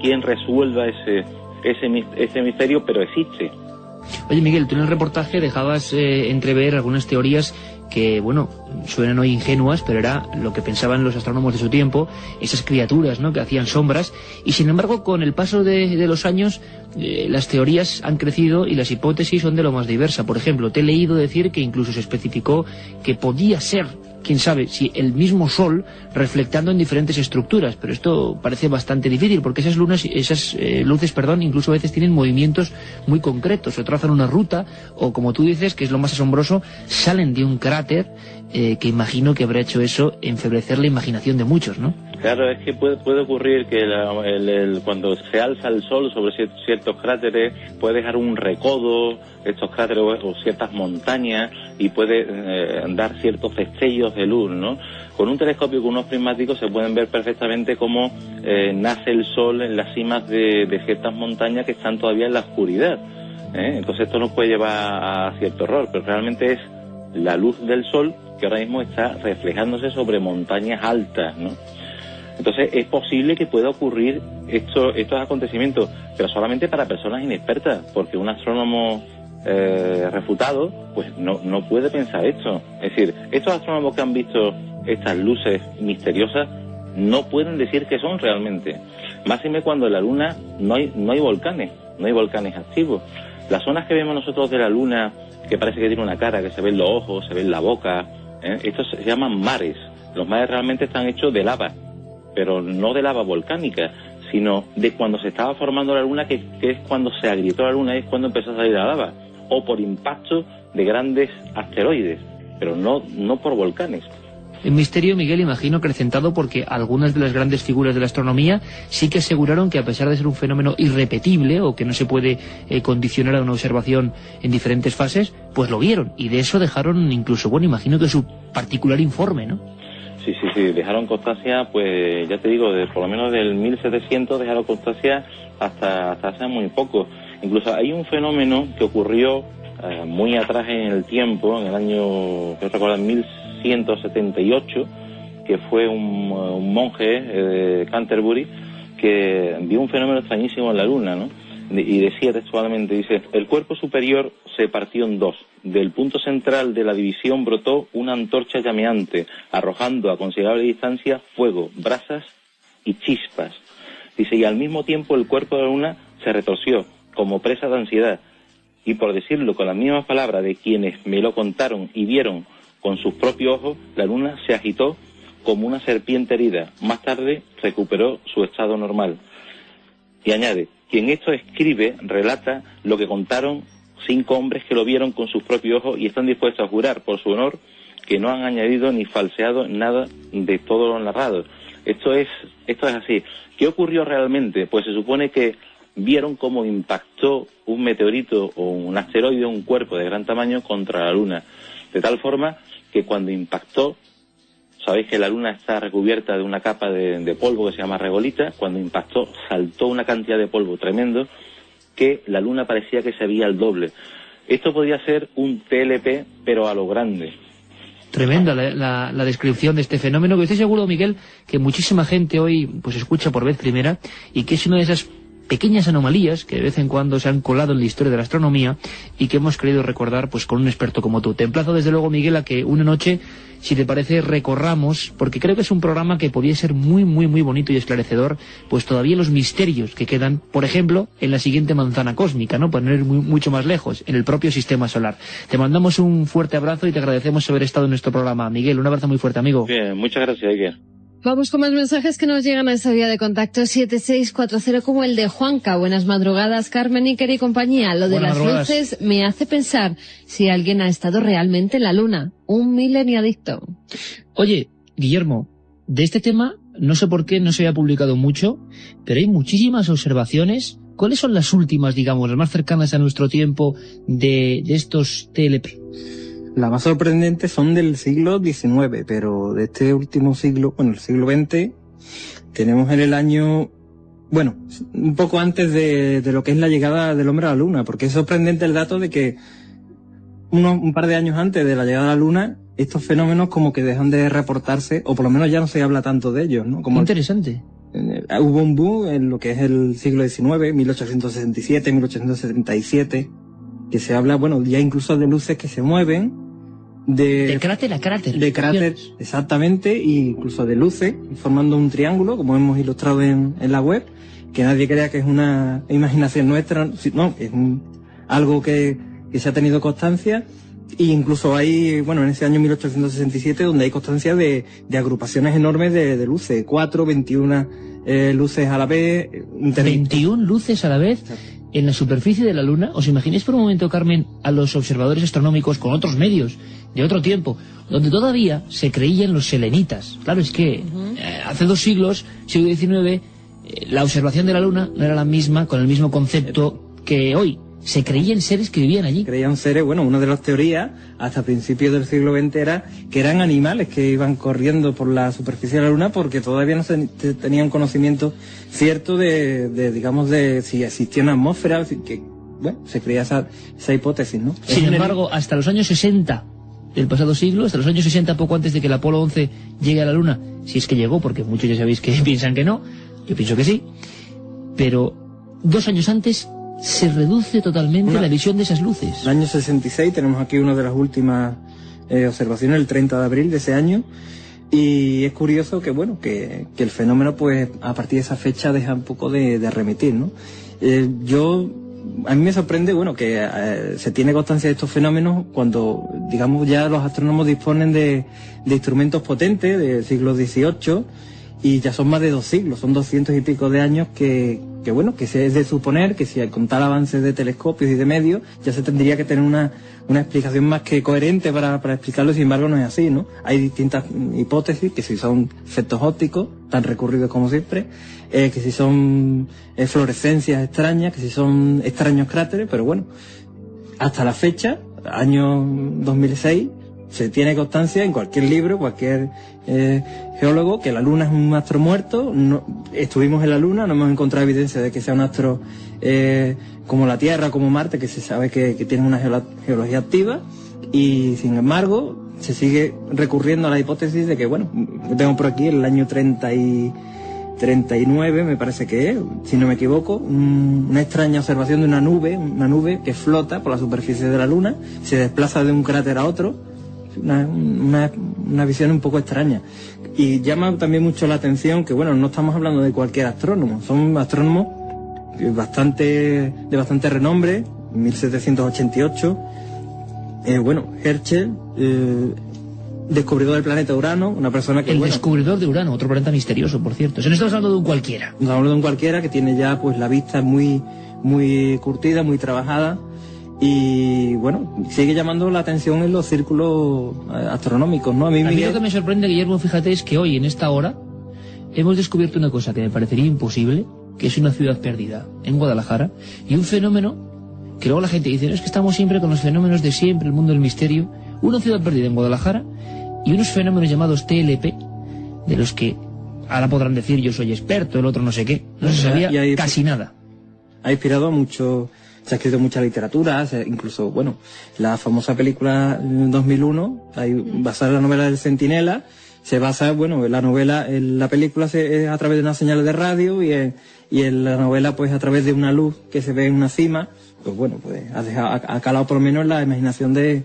quien resuelva ese misterio, pero existe. Oye, Miguel, tú en el reportaje dejabas entrever algunas teorías que, bueno, suenan hoy ingenuas, pero era lo que pensaban los astrónomos de su tiempo, esas criaturas, ¿no?, que hacían sombras, y sin embargo, con el paso de los años, las teorías han crecido y las hipótesis son de lo más diversa. Por ejemplo, te he leído decir que incluso se especificó que podía ser, quién sabe, si el mismo Sol reflectando en diferentes estructuras, pero esto parece bastante difícil, porque esas luces, incluso a veces tienen movimientos muy concretos, o trazan una ruta, o como tú dices, que es lo más asombroso, salen de un cráter, que imagino que habrá hecho eso enfebrecer la imaginación de muchos, ¿no? Claro, es que puede ocurrir que cuando se alza el Sol sobre ciertos cráteres puede dejar un recodo, estos cráteres o ciertas montañas, y puede dar ciertos destellos de luz, ¿no? Con un telescopio, con unos prismáticos, se pueden ver perfectamente cómo nace el Sol en las cimas de ciertas montañas que están todavía en la oscuridad, ¿eh? Entonces esto nos puede llevar a cierto error, pero realmente es la luz del Sol que ahora mismo está reflejándose sobre montañas altas, ¿no? Entonces es posible que pueda ocurrir estos acontecimientos, pero solamente para personas inexpertas, porque un astrónomo refutado pues no puede pensar esto. Es decir, estos astrónomos que han visto estas luces misteriosas no pueden decir qué son realmente. Máxime cuando en la Luna no hay volcanes activos. Las zonas que vemos nosotros de la Luna, que parece que tiene una cara, que se ven los ojos, se ven la boca, estos se llaman mares. Los mares realmente están hechos de lava, pero no de lava volcánica, sino de cuando se estaba formando la Luna, que es cuando se agrietó la Luna, es cuando empezó a salir la lava, o por impacto de grandes asteroides, pero no por volcanes. El misterio, Miguel, imagino acrecentado porque algunas de las grandes figuras de la astronomía sí que aseguraron que, a pesar de ser un fenómeno irrepetible o que no se puede condicionar a una observación en diferentes fases, pues lo vieron, y de eso dejaron incluso, bueno, imagino que su particular informe, ¿no? Sí, dejaron constancia, pues ya te digo, por lo menos del 1700 dejaron constancia hasta hace muy poco. Incluso hay un fenómeno que ocurrió muy atrás en el tiempo, en el año, yo recuerdo, 1178, que fue un monje de Canterbury que vio un fenómeno extrañísimo en la Luna, ¿no? Y decía textualmente, dice: el cuerpo superior se partió en dos. Del punto central de la división brotó una antorcha llameante, arrojando a considerable distancia fuego, brasas y chispas. Dice, y al mismo tiempo el cuerpo de la Luna se retorció, como presa de ansiedad. Y por decirlo con las mismas palabras de quienes me lo contaron y vieron con sus propios ojos, la Luna se agitó como una serpiente herida. Más tarde recuperó su estado normal. Y añade, quien esto escribe relata lo que contaron 5 hombres que lo vieron con sus propios ojos y están dispuestos a jurar por su honor que no han añadido ni falseado nada de todo lo narrado. Esto es así. ¿Qué ocurrió realmente? Pues se supone que vieron cómo impactó un meteorito o un asteroide, un cuerpo de gran tamaño, contra la Luna. De tal forma que cuando impactó, sabéis que la Luna está recubierta de una capa de polvo que se llama regolita. Cuando impactó, saltó una cantidad de polvo tremendo que la Luna parecía que se veía el doble. Esto podía ser un TLP, pero a lo grande. tremenda la descripción de este fenómeno, que estoy seguro, Miguel, que muchísima gente hoy pues escucha por vez primera, y que es una de esas pequeñas anomalías que de vez en cuando se han colado en la historia de la astronomía y que hemos querido recordar pues con un experto como tú. Te emplazo desde luego, Miguel, a que una noche, si te parece, recorramos, porque creo que es un programa que podría ser muy, muy, muy bonito y esclarecedor, pues todavía los misterios que quedan, por ejemplo, en la siguiente manzana cósmica, ¿no? Para no ir mucho más lejos, en el propio sistema solar. Te mandamos un fuerte abrazo y te agradecemos haber estado en nuestro programa. Miguel, un abrazo muy fuerte, amigo. Bien, muchas gracias, Iker. Vamos con más mensajes que nos llegan a esta vía de contacto 7640, como el de Juanca. Buenas madrugadas, Carmen, Iker y compañía. Lo de Buenas las madrugadas. luces me hace pensar si alguien ha estado realmente en la Luna. Un milenio adicto. Oye, Guillermo, de este tema no sé por qué no se había publicado mucho, pero hay muchísimas observaciones. ¿Cuáles son las últimas, digamos, las más cercanas a nuestro tiempo de estos TLP? Las más sorprendentes son del siglo XIX, pero de este último siglo, bueno, el siglo XX, tenemos en el año, bueno, un poco antes de lo que es la llegada del hombre a la Luna, porque es sorprendente el dato de que un par de años antes de la llegada a la Luna, estos fenómenos como que dejan de reportarse, o por lo menos ya no se habla tanto de ellos, ¿no? Como Interesante. hubo un boom en lo que es el siglo XIX, 1867, 1877, que se habla, bueno, ya incluso de luces que se mueven, De cráter a cráter. de cráter, exactamente, e incluso de luces, formando un triángulo, como hemos ilustrado en la web, que nadie crea que es una imaginación nuestra, no, es algo que se ha tenido constancia, e incluso hay, bueno, en ese año 1867, donde hay constancia de agrupaciones enormes de luces, 21 luces a la vez. 21 luces a la vez en la superficie de la Luna. ¿Os imagináis por un momento, Carmen, a los observadores astronómicos con otros medios de otro tiempo, donde todavía se creían los selenitas? Claro, es que hace 2 siglos, siglo XIX, la observación de la Luna no era la misma, con el mismo concepto que hoy. Se creían seres que vivían allí. Creían seres, bueno, una de las teorías hasta principios del siglo XX era que eran animales que iban corriendo por la superficie de la Luna, porque todavía no se tenían conocimiento cierto digamos, de si existía una atmósfera, que, bueno, se creía esa hipótesis, ¿no? Sin embargo, hasta los años 60 del pasado siglo, hasta los años 60, poco antes de que el Apolo 11 llegue a la Luna, si es que llegó, porque muchos ya sabéis que piensan que no, yo pienso que sí, pero 2 años antes se reduce totalmente la visión de esas luces. En el año 66 tenemos aquí una de las últimas observaciones, el 30 de abril de ese año, y es curioso que, bueno, que el fenómeno, pues, a partir de esa fecha deja un poco de remitir, ¿no? A mí me sorprende, bueno, que se tiene constancia de estos fenómenos cuando, digamos, ya los astrónomos disponen de instrumentos potentes del siglo XVIII, y ya son más de 2 siglos, son 200 y pico de años que bueno, que se es de suponer que si con tal avance de telescopios y de medios, ya se tendría que tener una explicación más que coherente para explicarlo. Sin embargo, no es así, ¿no? Hay distintas hipótesis, que si son efectos ópticos, tan recurridos como siempre, que si son fluorescencias extrañas, que si son extraños cráteres, pero bueno, hasta la fecha, año 2006, se tiene constancia en cualquier libro, cualquier geólogo, que la Luna es un astro muerto. No, estuvimos en la Luna, no hemos encontrado evidencia de que sea un astro como la Tierra, como Marte, que se sabe que tiene una geología activa, y sin embargo se sigue recurriendo a la hipótesis de que, bueno, tengo por aquí el año 39, me parece que es, si no me equivoco, una extraña observación de una nube que flota por la superficie de la Luna, se desplaza de un cráter a otro. Una visión un poco extraña, y llama también mucho la atención que, bueno, no estamos hablando de cualquier astrónomo, son astrónomos de bastante renombre. 1788, bueno, Herschel, descubridor del planeta Urano, una persona que, descubridor de Urano, otro planeta misterioso, por cierto. No estamos hablando de un cualquiera. Estamos hablando de un cualquiera que tiene ya, pues, la vista muy curtida, muy trabajada. Y bueno, sigue llamando la atención en los círculos astronómicos, ¿no? A mí lo que me sorprende, Guillermo, fíjate, es que hoy, en esta hora, hemos descubierto una cosa que me parecería imposible, que es una ciudad perdida en Guadalajara, y un fenómeno que luego la gente dice, no, es que estamos siempre con los fenómenos de siempre, el mundo del misterio. Una ciudad perdida en Guadalajara y unos fenómenos llamados TLP, de los que ahora podrán decir yo soy experto, el otro no sé qué, no se sabía casi nada. Ha inspirado a muchos se ha escrito mucha literatura, incluso, bueno, la famosa película en 2001, basada en la novela del Centinela, se basa, bueno, en la novela, en la película es a través de una señal de radio y en la novela pues a través de una luz que se ve en una cima, pues bueno, pues ha calado por lo menos la imaginación de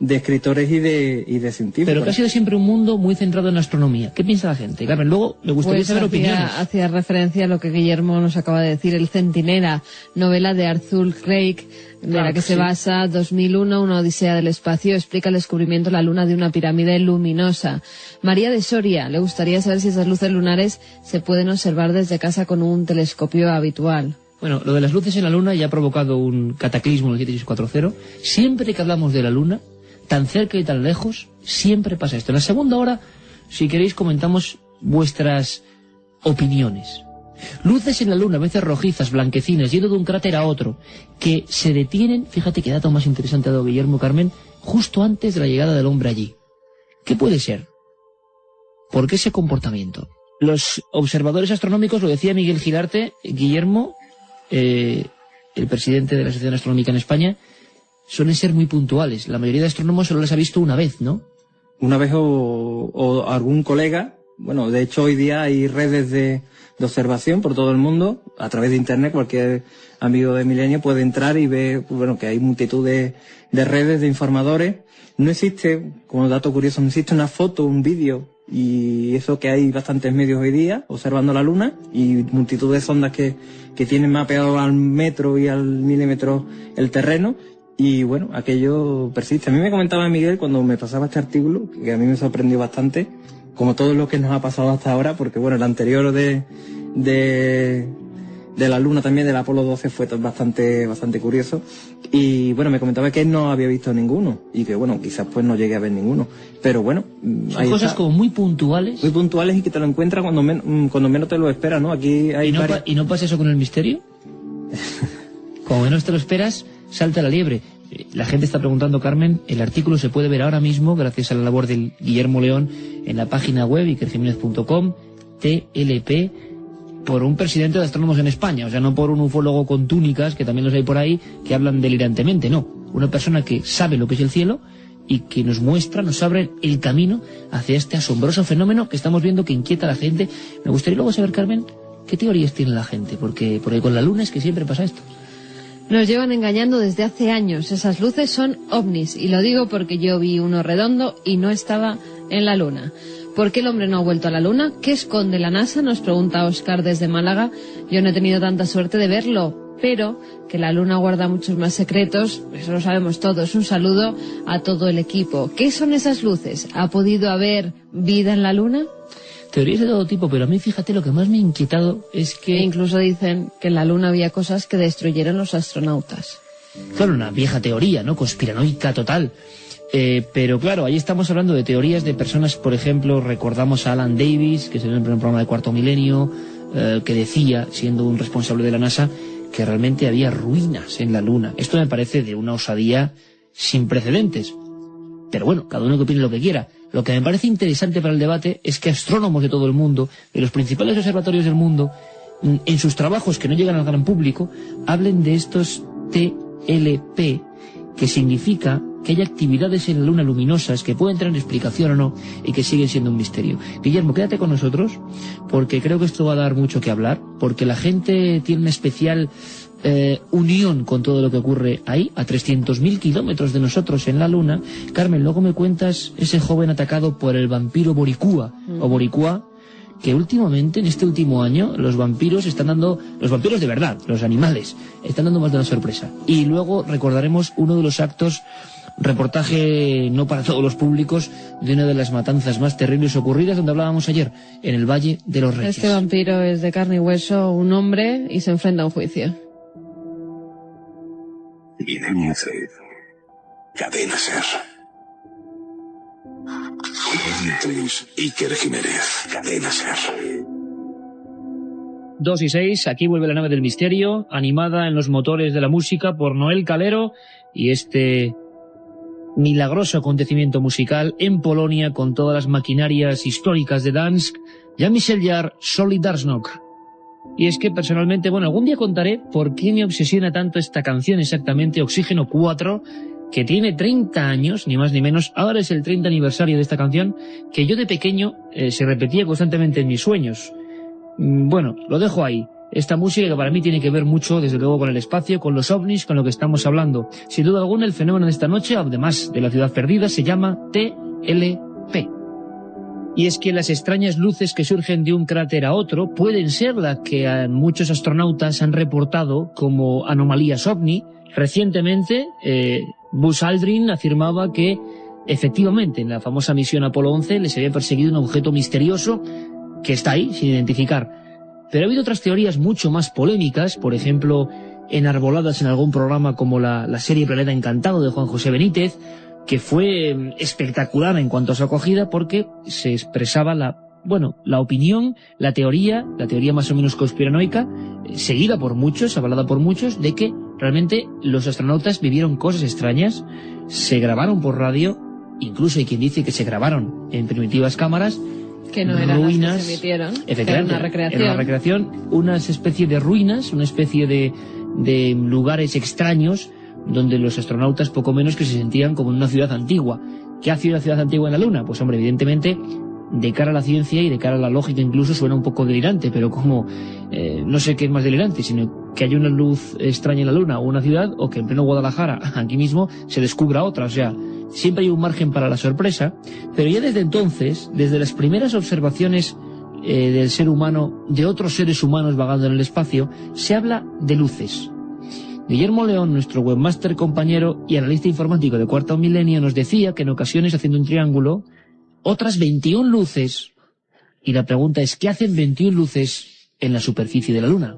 escritores y de científicos. Pero que ha sido siempre un mundo muy centrado en la astronomía. ¿Qué piensa la gente? Carmen, luego me gustaría saber opiniones. Hacía referencia a lo que Guillermo nos acaba de decir, El Centinela, novela de Arthur Craig, de la que se basa 2001, una odisea del espacio, explica el descubrimiento de la luna de una pirámide luminosa. María de Soria, le gustaría saber si esas luces lunares se pueden observar desde casa con un telescopio habitual. Bueno, lo de las luces en la luna ya ha provocado un cataclismo en el 7640. Siempre que hablamos de la luna, tan cerca y tan lejos, siempre pasa esto. En la segunda hora, si queréis, comentamos vuestras opiniones. Luces en la luna, a veces rojizas, blanquecinas, yendo de un cráter a otro, que se detienen, fíjate qué dato más interesante ha dado Guillermo, Carmen, justo antes de la llegada del hombre allí. ¿Qué puede ser? ¿Por qué ese comportamiento? Los observadores astronómicos, lo decía Miguel Gilarte, Guillermo, el presidente de la Asociación Astronómica en España, suelen ser muy puntuales. La mayoría de astrónomos solo les ha visto una vez, ¿no? Una vez o algún colega. Bueno, de hecho hoy día hay redes de observación por todo el mundo. A través de internet cualquier amigo de Milenio puede entrar y ver, bueno, que hay multitud de redes de informadores. No existe, como dato curioso, no existe una foto, un vídeo, y eso que hay bastantes medios hoy día observando la luna y multitud de sondas que tienen mapeado al metro y al milímetro el terreno. Y bueno, aquello persiste. A mí me comentaba Miguel cuando me pasaba este artículo, que a mí me sorprendió bastante, como todo lo que nos ha pasado hasta ahora, porque bueno, el anterior de la Luna también, del Apolo 12, fue bastante curioso. Y bueno, me comentaba que él no había visto ninguno, y que bueno, quizás pues no llegue a ver ninguno. Pero bueno, son cosas como muy puntuales. Muy puntuales y que te lo encuentras cuando menos te lo esperas, ¿no? Aquí hay ¿Y no pasa eso con el misterio? Como menos te lo esperas, salta la liebre. La gente está preguntando, Carmen, el artículo se puede ver ahora mismo, gracias a la labor del Guillermo León, en la página web ikerjimenez.com, TLP, por un presidente de astrónomos en España, o sea, no por un ufólogo con túnicas, que también los hay por ahí, que hablan delirantemente, no. Una persona que sabe lo que es el cielo y que nos muestra, nos abre el camino hacia este asombroso fenómeno que estamos viendo que inquieta a la gente. Me gustaría luego saber, Carmen, ¿qué teorías tiene la gente? Porque con la Luna es que siempre pasa esto. Nos llevan engañando desde hace años. Esas luces son ovnis. Y lo digo porque yo vi uno redondo y no estaba en la Luna. ¿Por qué el hombre no ha vuelto a la Luna? ¿Qué esconde la NASA? Nos pregunta Óscar desde Málaga. Yo no he tenido tanta suerte de verlo, pero que la Luna guarda muchos más secretos, eso lo sabemos todos. Un saludo a todo el equipo. ¿Qué son esas luces? ¿Ha podido haber vida en la Luna? Teorías de todo tipo, pero a mí, fíjate, lo que más me ha inquietado es que... incluso dicen que en la Luna había cosas que destruyeron los astronautas. Claro, una vieja teoría, ¿no? Conspiranoica total. Pero claro, ahí estamos hablando de teorías de personas, por ejemplo, recordamos a Alan Davis, que es el primer programa de Cuarto Milenio, que decía, siendo un responsable de la NASA, que realmente había ruinas en la Luna. Esto me parece de una osadía sin precedentes. Pero bueno, cada uno que opine lo que quiera. Lo que me parece interesante para el debate es que astrónomos de todo el mundo, de los principales observatorios del mundo, en sus trabajos que no llegan al gran público, hablen de estos TLP, que significa que hay actividades en la Luna luminosas que pueden tener explicación o no y que siguen siendo un misterio. Guillermo, quédate con nosotros, porque creo que esto va a dar mucho que hablar, porque la gente tiene una especial unión con todo lo que ocurre ahí, a 300.000 kilómetros de nosotros en la Luna. Carmen, luego me cuentas ese joven atacado por el vampiro Boricua, o Boricua, que últimamente, en este último año, los vampiros de verdad, los animales, están dando más de una sorpresa. Y luego recordaremos uno de los actos, reportaje no para todos los públicos, de una de las matanzas más terribles ocurridas, donde hablábamos ayer, en el Valle de los Reyes. Este vampiro es de carne y hueso, un hombre, y se enfrenta a un juicio. Milenio 3. Cadena Ser. Milenio 3. Iker Jiménez. Cadena Ser. 2 y 6, aquí vuelve la nave del misterio, animada en los motores de la música por Noel Calero, y este milagroso acontecimiento musical en Polonia con todas las maquinarias históricas de Dansk, Jean-Michel Jarre, Solidarność. Y es que personalmente, bueno, algún día contaré por qué me obsesiona tanto esta canción exactamente, Oxígeno 4, que tiene 30 años, ni más ni menos. Ahora es el 30 aniversario de esta canción, que yo de pequeño se repetía constantemente en mis sueños. Bueno, lo dejo ahí. Esta música que para mí tiene que ver mucho, desde luego, con el espacio, con los ovnis, con lo que estamos hablando. Sin duda alguna, el fenómeno de esta noche, además de la ciudad perdida, se llama TLP. Y es que las extrañas luces que surgen de un cráter a otro pueden ser las que a muchos astronautas han reportado como anomalías ovni. Recientemente, Buzz Aldrin afirmaba que, efectivamente, en la famosa misión Apolo 11 les había perseguido un objeto misterioso que está ahí, sin identificar. Pero ha habido otras teorías mucho más polémicas, por ejemplo, enarboladas en algún programa como la serie Planeta Encantado de Juan José Benítez, que fue espectacular en cuanto a su acogida porque se expresaba la opinión, la teoría más o menos conspiranoica, seguida por muchos, avalada por muchos, de que realmente los astronautas vivieron cosas extrañas, se grabaron por radio, incluso hay quien dice que se grabaron en primitivas cámaras, que no eran ruinas, las que se emitieron, efectivamente, era una recreación. Era una recreación, unas especie de ruinas, una especie de lugares extraños, donde los astronautas poco menos que se sentían como en una ciudad antigua. ¿Qué hace una ciudad antigua en la Luna? Pues hombre, evidentemente, de cara a la ciencia y de cara a la lógica incluso suena un poco delirante, pero como no sé qué es más delirante, sino que haya una luz extraña en la Luna o una ciudad, o que en pleno Guadalajara, aquí mismo, se descubra otra. O sea, siempre hay un margen para la sorpresa, pero ya desde entonces, desde las primeras observaciones del ser humano, de otros seres humanos vagando en el espacio, se habla de luces. Guillermo León, nuestro webmaster compañero y analista informático de Cuarto Milenio, nos decía que en ocasiones, haciendo un triángulo, otras 21 luces. Y la pregunta es, ¿qué hacen 21 luces en la superficie de la Luna?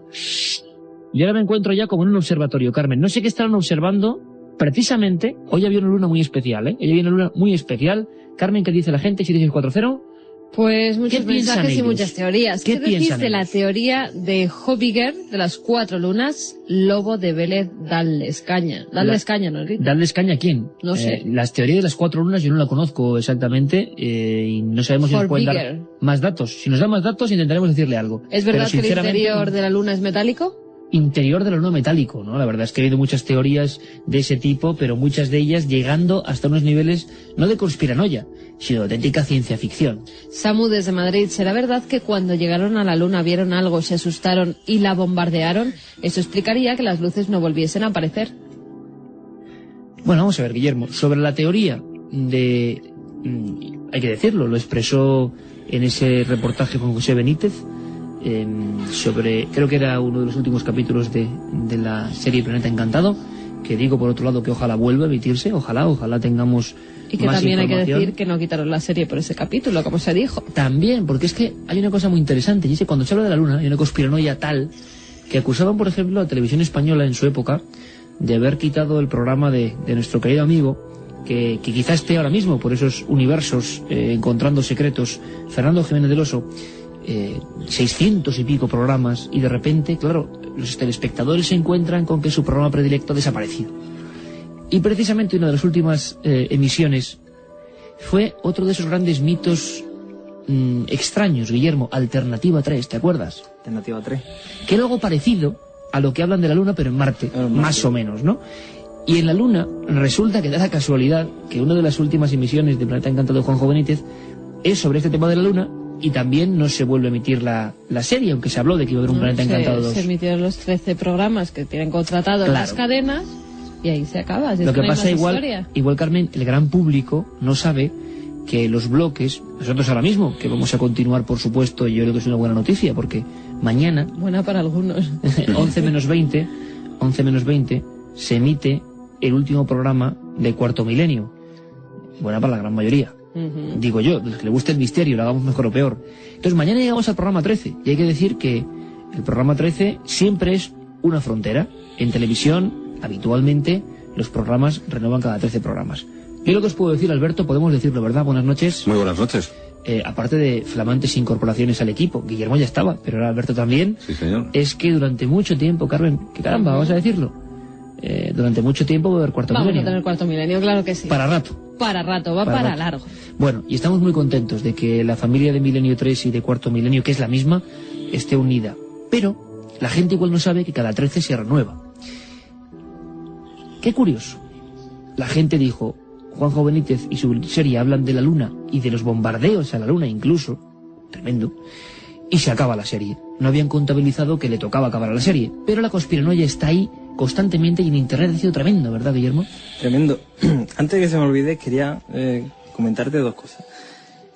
Y ahora me encuentro ya como en un observatorio, Carmen. No sé qué estarán observando. Precisamente, hoy había una luna muy especial, Hoy había una luna muy especial. Carmen, ¿qué dice la gente? 7640. Pues muchos mensajes y muchas teorías. ¿Qué decís de la teoría de Hobbiger, de las 4 lunas, Lobo de Vélez, Dalles Caña? Dalles Caña, ¿no? ¿Dalles Caña quién? No sé. Las teorías de las 4 lunas yo no la conozco exactamente y no sabemos si nos pueden dar más datos. Si nos da más datos intentaremos decirle algo. ¿Es verdad que el interior de la luna es metálico? Interior de la luna metálico, ¿no? La verdad es que ha habido muchas teorías de ese tipo, pero muchas de ellas llegando hasta unos niveles no de conspiranoia, sino de auténtica ciencia ficción. Samu, desde Madrid, ¿será verdad que cuando llegaron a la luna vieron algo, se asustaron y la bombardearon? Eso explicaría que las luces no volviesen a aparecer. Bueno, vamos a ver, Guillermo, sobre la teoría de... hay que decirlo, lo expresó en ese reportaje con José Benítez, sobre, creo que era uno de los últimos capítulos de la serie Planeta Encantado, que digo por otro lado que ojalá vuelva a emitirse, ojalá tengamos y que más también hay información. que decir que no quitaron la serie por ese capítulo, como se dijo. También, porque es que hay una cosa muy interesante, y es que cuando se habla de la Luna hay una conspiranoia tal que acusaban, por ejemplo, a Televisión Española en su época de haber quitado el programa de nuestro querido amigo, que quizás esté ahora mismo por esos universos encontrando secretos, Fernando Jiménez del Oso, 600 y pico programas, y de repente, claro, los telespectadores se encuentran con que su programa predilecto ha desaparecido. Y precisamente una de las últimas emisiones fue otro de esos grandes mitos extraños, Guillermo, Alternativa 3, ¿te acuerdas? Alternativa 3. Que era algo parecido a lo que hablan de la Luna, pero en Marte, más o menos, ¿no? Y en la Luna resulta que da la casualidad que una de las últimas emisiones de Planeta Encantado de Juanjo Benítez es sobre este tema de la Luna, y también no se vuelve a emitir la serie, aunque se habló de que iba a haber un Planeta Encantado 2. Se emitieron los 13 programas que tienen contratados las cadenas, y ahí se acaba. Lo que pasa igual, Carmen, el gran público no sabe que los bloques, nosotros ahora mismo, que vamos a continuar, por supuesto, y yo creo que es una buena noticia, porque mañana... Buena para algunos. 11 menos 20, se emite el último programa de Cuarto Milenio. Buena para la gran mayoría. Digo yo, los que le guste el misterio, lo hagamos mejor o peor. Entonces mañana llegamos al programa 13, y hay que decir que el programa 13 siempre es una frontera. En televisión, habitualmente, los programas renuevan cada 13 programas. Yo lo que os puedo decir, Alberto, podemos decirlo, ¿verdad? Buenas noches. Muy buenas noches. Aparte de flamantes incorporaciones al equipo, Guillermo ya estaba, pero ahora Alberto también. Sí, señor. Es que durante mucho tiempo, Carmen, que caramba, vamos a decirlo, durante mucho tiempo va a haber Cuarto Milenio. Vamos a tener Cuarto Milenio, claro que sí. Para rato. Va para largo. Bueno, y estamos muy contentos de que la familia de Milenio 3 y de Cuarto Milenio, que es la misma, esté unida. Pero la gente igual no sabe que cada 13 se renueva. Qué curioso. La gente dijo, Juanjo Benítez y su serie hablan de la Luna y de los bombardeos a la Luna incluso, tremendo, y se acaba la serie. No habían contabilizado que le tocaba acabar la serie, pero la conspiranoia está ahí constantemente y en Internet ha sido tremendo, ¿verdad, Guillermo? Tremendo. Antes de que se me olvide, quería comentarte dos cosas.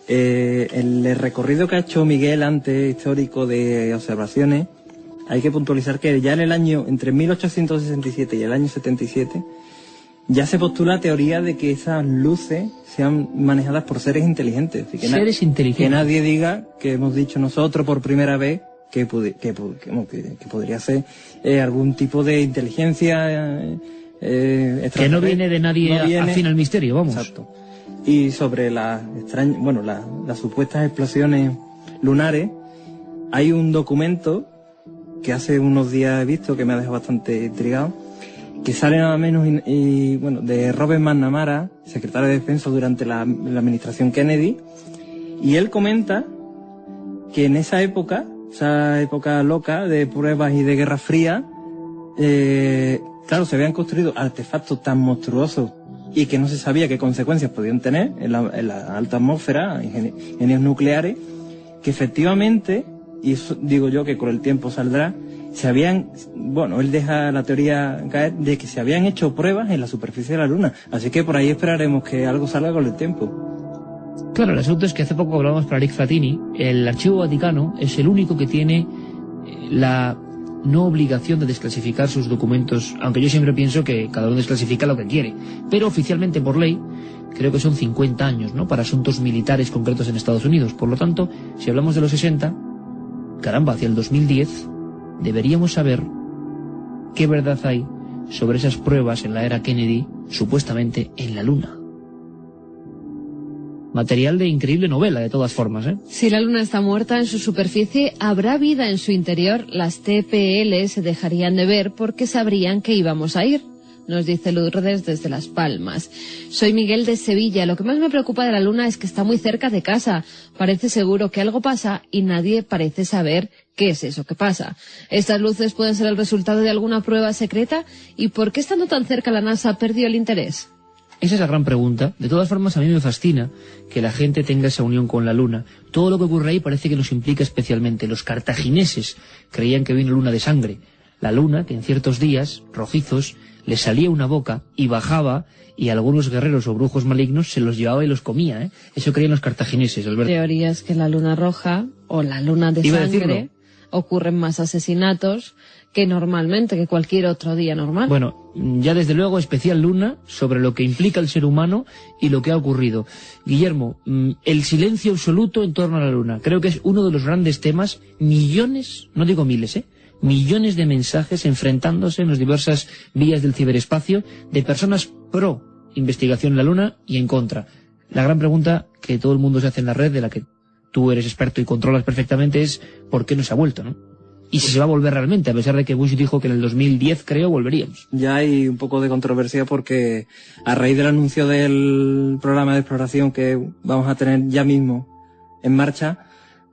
El recorrido que ha hecho Miguel antes, histórico de observaciones, hay que puntualizar que ya en el año, entre 1867 y el año 77, ya se postula la teoría de que esas luces sean manejadas por seres inteligentes. Seres inteligentes. Que nadie diga que hemos dicho nosotros por primera vez que podría ser algún tipo de inteligencia que no viene de nadie afín al misterio, vamos. Exacto. Y sobre las supuestas explosiones lunares, hay un documento que hace unos días he visto que me ha dejado bastante intrigado, que sale nada menos de Robert McNamara, secretario de Defensa durante la administración Kennedy, y él comenta que en esa época loca de pruebas y de Guerra Fría, claro, se habían construido artefactos tan monstruosos y que no se sabía qué consecuencias podían tener en la alta atmósfera, ingenios nucleares, que efectivamente, y eso digo yo que con el tiempo saldrá, él deja la teoría caer de que se habían hecho pruebas en la superficie de la Luna. Así que por ahí esperaremos que algo salga con el tiempo. Claro, el asunto es que hace poco hablábamos para Rick Fratini, el Archivo Vaticano es el único que tiene la no obligación de desclasificar sus documentos, aunque yo siempre pienso que cada uno desclasifica lo que quiere. Pero oficialmente por ley, creo que son 50 años, ¿no?, para asuntos militares concretos en Estados Unidos. Por lo tanto, si hablamos de los 60, caramba, hacia el 2010... deberíamos saber qué verdad hay sobre esas pruebas en la era Kennedy, supuestamente en la Luna. Material de increíble novela, de todas formas, ¿eh? Si la Luna está muerta en su superficie, ¿habrá vida en su interior? Las TPL se dejarían de ver porque sabrían que íbamos a ir. Nos dice Lourdes desde Las Palmas. Soy Miguel de Sevilla. Lo que más me preocupa de la Luna es que está muy cerca de casa. Parece seguro que algo pasa y nadie parece saber qué es eso que pasa. ¿Estas luces pueden ser el resultado de alguna prueba secreta? ¿Y por qué estando tan cerca la NASA perdió el interés? Esa es la gran pregunta. De todas formas, a mí me fascina que la gente tenga esa unión con la Luna. Todo lo que ocurre ahí parece que nos implica especialmente. Los cartagineses creían que había una luna de sangre. La Luna, que en ciertos días, rojizos, le salía una boca y bajaba, y algunos guerreros o brujos malignos se los llevaba y los comía, ¿eh? Eso creían los cartagineses, Alberto. Teorías que la luna roja o la luna de sangre ocurren más asesinatos que normalmente, que cualquier otro día normal. Bueno, ya desde luego especial Luna sobre lo que implica el ser humano y lo que ha ocurrido. Guillermo, el silencio absoluto en torno a la Luna. Creo que es uno de los grandes temas, millones, no digo miles, millones de mensajes enfrentándose en las diversas vías del ciberespacio de personas pro investigación en la Luna y en contra. La gran pregunta que todo el mundo se hace en la red, de la que tú eres experto y controlas perfectamente, es ¿por qué no se ha vuelto, no? Y si se va a volver realmente, a pesar de que Bush dijo que en el 2010, creo, volveríamos. Ya hay un poco de controversia porque a raíz del anuncio del programa de exploración que vamos a tener ya mismo en marcha,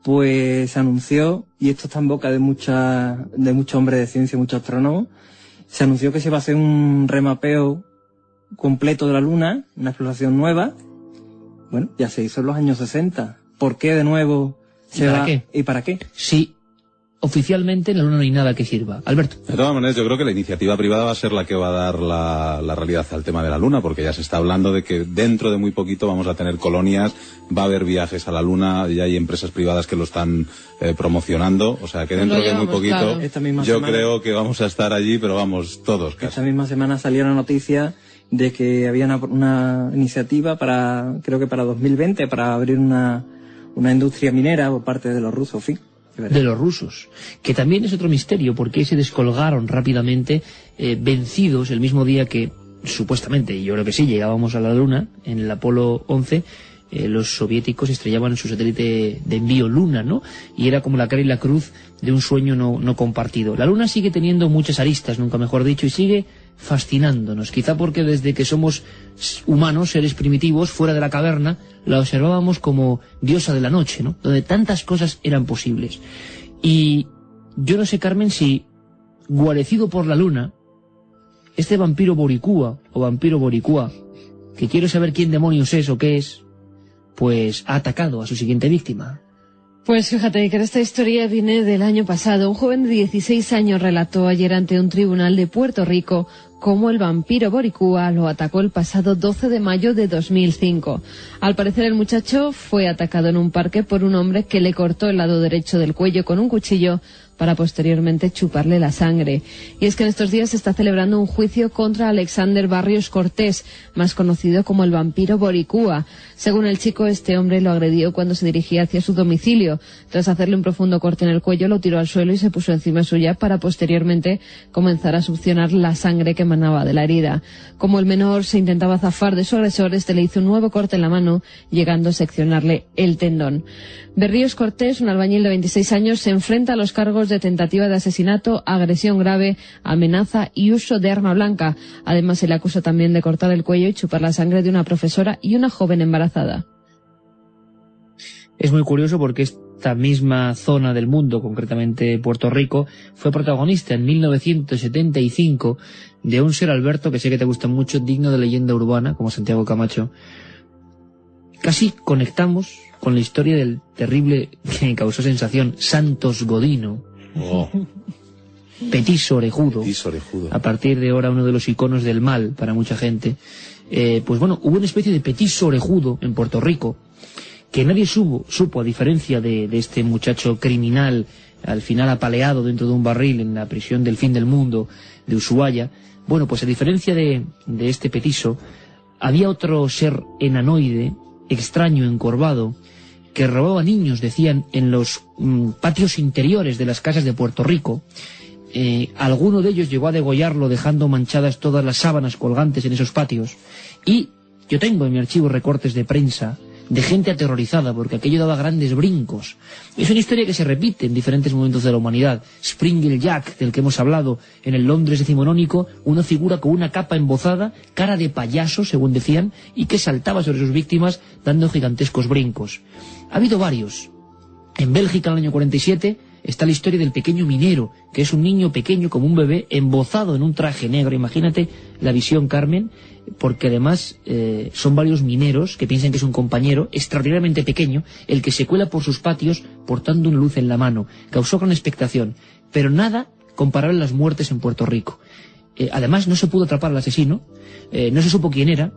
pues se anunció, y esto está en boca de muchos hombres de ciencia, muchos astrónomos, se anunció que se va a hacer un remapeo completo de la Luna, una exploración nueva. Bueno, ya se hizo en los años 60. ¿Por qué de nuevo se va? ¿Y para qué? Sí. Oficialmente en la Luna no hay nada que sirva. Alberto. De todas maneras, yo creo que la iniciativa privada va a ser la que va a dar la realidad al tema de la Luna, porque ya se está hablando de que dentro de muy poquito vamos a tener colonias, va a haber viajes a la Luna, ya hay empresas privadas que lo están promocionando, o sea que dentro de muy poquito yo creo que vamos a estar allí, pero vamos todos casi. Esta misma semana salió la noticia de que había una iniciativa creo que para 2020, para abrir una industria minera por parte de los rusos, en fin. De los rusos, que también es otro misterio, porque se descolgaron rápidamente, vencidos el mismo día que, supuestamente, y yo creo que sí, llegábamos a la Luna, en el Apolo 11, los soviéticos estrellaban su satélite de envío Luna, ¿no? Y era como la cara y la cruz de un sueño no compartido. La Luna sigue teniendo muchas aristas, nunca mejor dicho, y sigue fascinándonos, quizá porque desde que somos humanos, seres primitivos, fuera de la caverna, la observábamos como diosa de la noche, ¿no? Donde tantas cosas eran posibles. Y yo no sé, Carmen, si guarecido por la luna, este vampiro boricua o vampiro boricua, que quiero saber quién demonios es o qué es, pues ha atacado a su siguiente víctima. Pues fíjate que esta historia viene del año pasado. Un joven de 16 años relató ayer ante un tribunal de Puerto Rico cómo el vampiro boricua lo atacó el pasado 12 de mayo de 2005. Al parecer el muchacho fue atacado en un parque por un hombre que le cortó el lado derecho del cuello con un cuchillo para posteriormente chuparle la sangre. Y es que en estos días se está celebrando un juicio contra Alexander Barrios Cortés, más conocido como el vampiro boricua. Según el chico, este hombre lo agredió cuando se dirigía hacia su domicilio. Tras hacerle un profundo corte en el cuello, lo tiró al suelo y se puso encima suya para posteriormente comenzar a succionar la sangre que emanaba de la herida. Como el menor se intentaba zafar de su agresor, este le hizo un nuevo corte en la mano, llegando a seccionarle el tendón. Berríos Cortés, un albañil de 26 años, se enfrenta a los cargos de tentativa de asesinato, agresión grave, amenaza y uso de arma blanca. Además, se le acusa también de cortar el cuello y chupar la sangre de una profesora y una joven embarazada. Es muy curioso porque esta misma zona del mundo, concretamente Puerto Rico, fue protagonista en 1975 de un ser, Alberto, que sé que te gusta mucho, digno de leyenda urbana, como Santiago Camacho. Casi conectamos con la historia del terrible, que causó sensación, Santos Godino. Oh. Petiso orejudo. Petiso orejudo. A partir de ahora uno de los iconos del mal para mucha gente. Pues bueno, hubo una especie de petiso orejudo en Puerto Rico que nadie supo, a diferencia de este muchacho criminal, al final apaleado dentro de un barril en la prisión del fin del mundo de Ushuaia. Bueno, pues a diferencia de este petiso, había otro ser enanoide, extraño, encorvado, que robaba niños, decían, en los patios interiores de las casas de Puerto Rico. Alguno de ellos llegó a degollarlo, dejando manchadas todas las sábanas colgantes en esos patios. Y yo tengo en mi archivo recortes de prensa de gente aterrorizada porque aquello daba grandes brincos. Es una historia que se repite en diferentes momentos de la humanidad. Springle Jack, del que hemos hablado, en el Londres decimonónico, una figura con una capa embozada, cara de payaso, según decían, y que saltaba sobre sus víctimas dando gigantescos brincos. Ha habido varios. En Bélgica, en el año 47, está la historia del pequeño minero, que es un niño pequeño como un bebé, embozado en un traje negro. Imagínate la visión, Carmen, porque además son varios mineros que piensan que es un compañero extraordinariamente pequeño el que se cuela por sus patios portando una luz en la mano. Causó gran expectación, pero nada comparable a las muertes en Puerto Rico. Además no se pudo atrapar al asesino, no se supo quién era,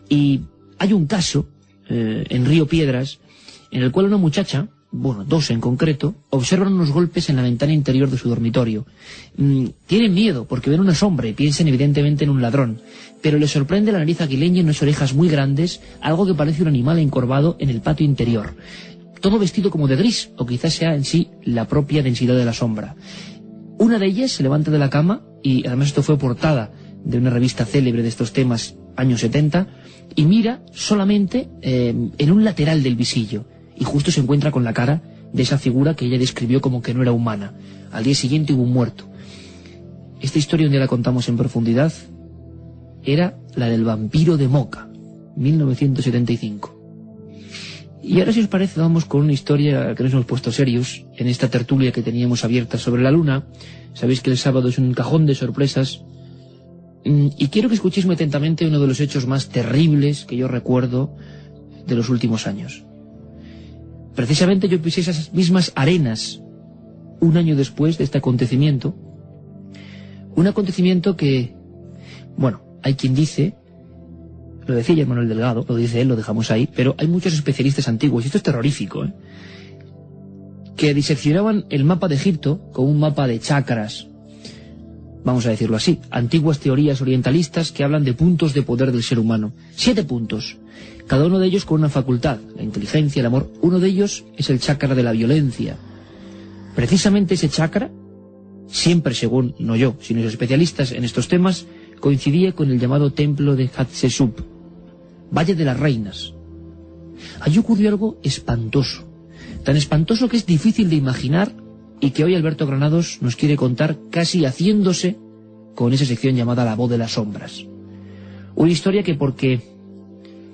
y hay un caso en Río Piedras en el cual una muchacha, bueno, dos en concreto, observan unos golpes en la ventana interior de su dormitorio. Tienen miedo porque ven una sombra y piensan evidentemente en un ladrón, pero les sorprende la nariz aguileña y unas orejas muy grandes, algo que parece un animal encorvado en el patio interior. Todo vestido como de gris, o quizás sea en sí la propia densidad de la sombra. Una de ellas se levanta de la cama, y además esto fue portada de una revista célebre de estos temas, años 70, y mira solamente en un lateral del visillo. Y justo se encuentra con la cara de esa figura que ella describió como que no era humana. Al día siguiente hubo un muerto. Esta historia, donde la contamos en profundidad, era la del vampiro de Moca, 1975. Y ahora, si os parece, vamos con una historia que nos hemos puesto serios en esta tertulia que teníamos abierta sobre la luna. Sabéis que el sábado es un cajón de sorpresas. Y quiero que escuchéis muy atentamente uno de los hechos más terribles que yo recuerdo de los últimos años. Precisamente yo pisé esas mismas arenas un año después de este acontecimiento. Un acontecimiento que, bueno, hay quien dice, lo decía ya Manuel Delgado, lo dice él, lo dejamos ahí, pero hay muchos especialistas antiguos, y esto es terrorífico, que diseccionaban el mapa de Egipto como un mapa de chakras, vamos a decirlo así, antiguas teorías orientalistas que hablan de puntos de poder del ser humano. 7 puntos, cada uno de ellos con una facultad, la inteligencia, el amor. Uno de ellos es el chakra de la violencia. Precisamente ese chakra, siempre según, no yo, sino los especialistas en estos temas, coincidía con el llamado templo de Hatshepsut, Valle de las Reinas. Allí ocurrió algo espantoso, tan espantoso que es difícil de imaginar, y que hoy Alberto Granados nos quiere contar, casi haciéndose con esa sección llamada La Voz de las Sombras. Una historia que, porque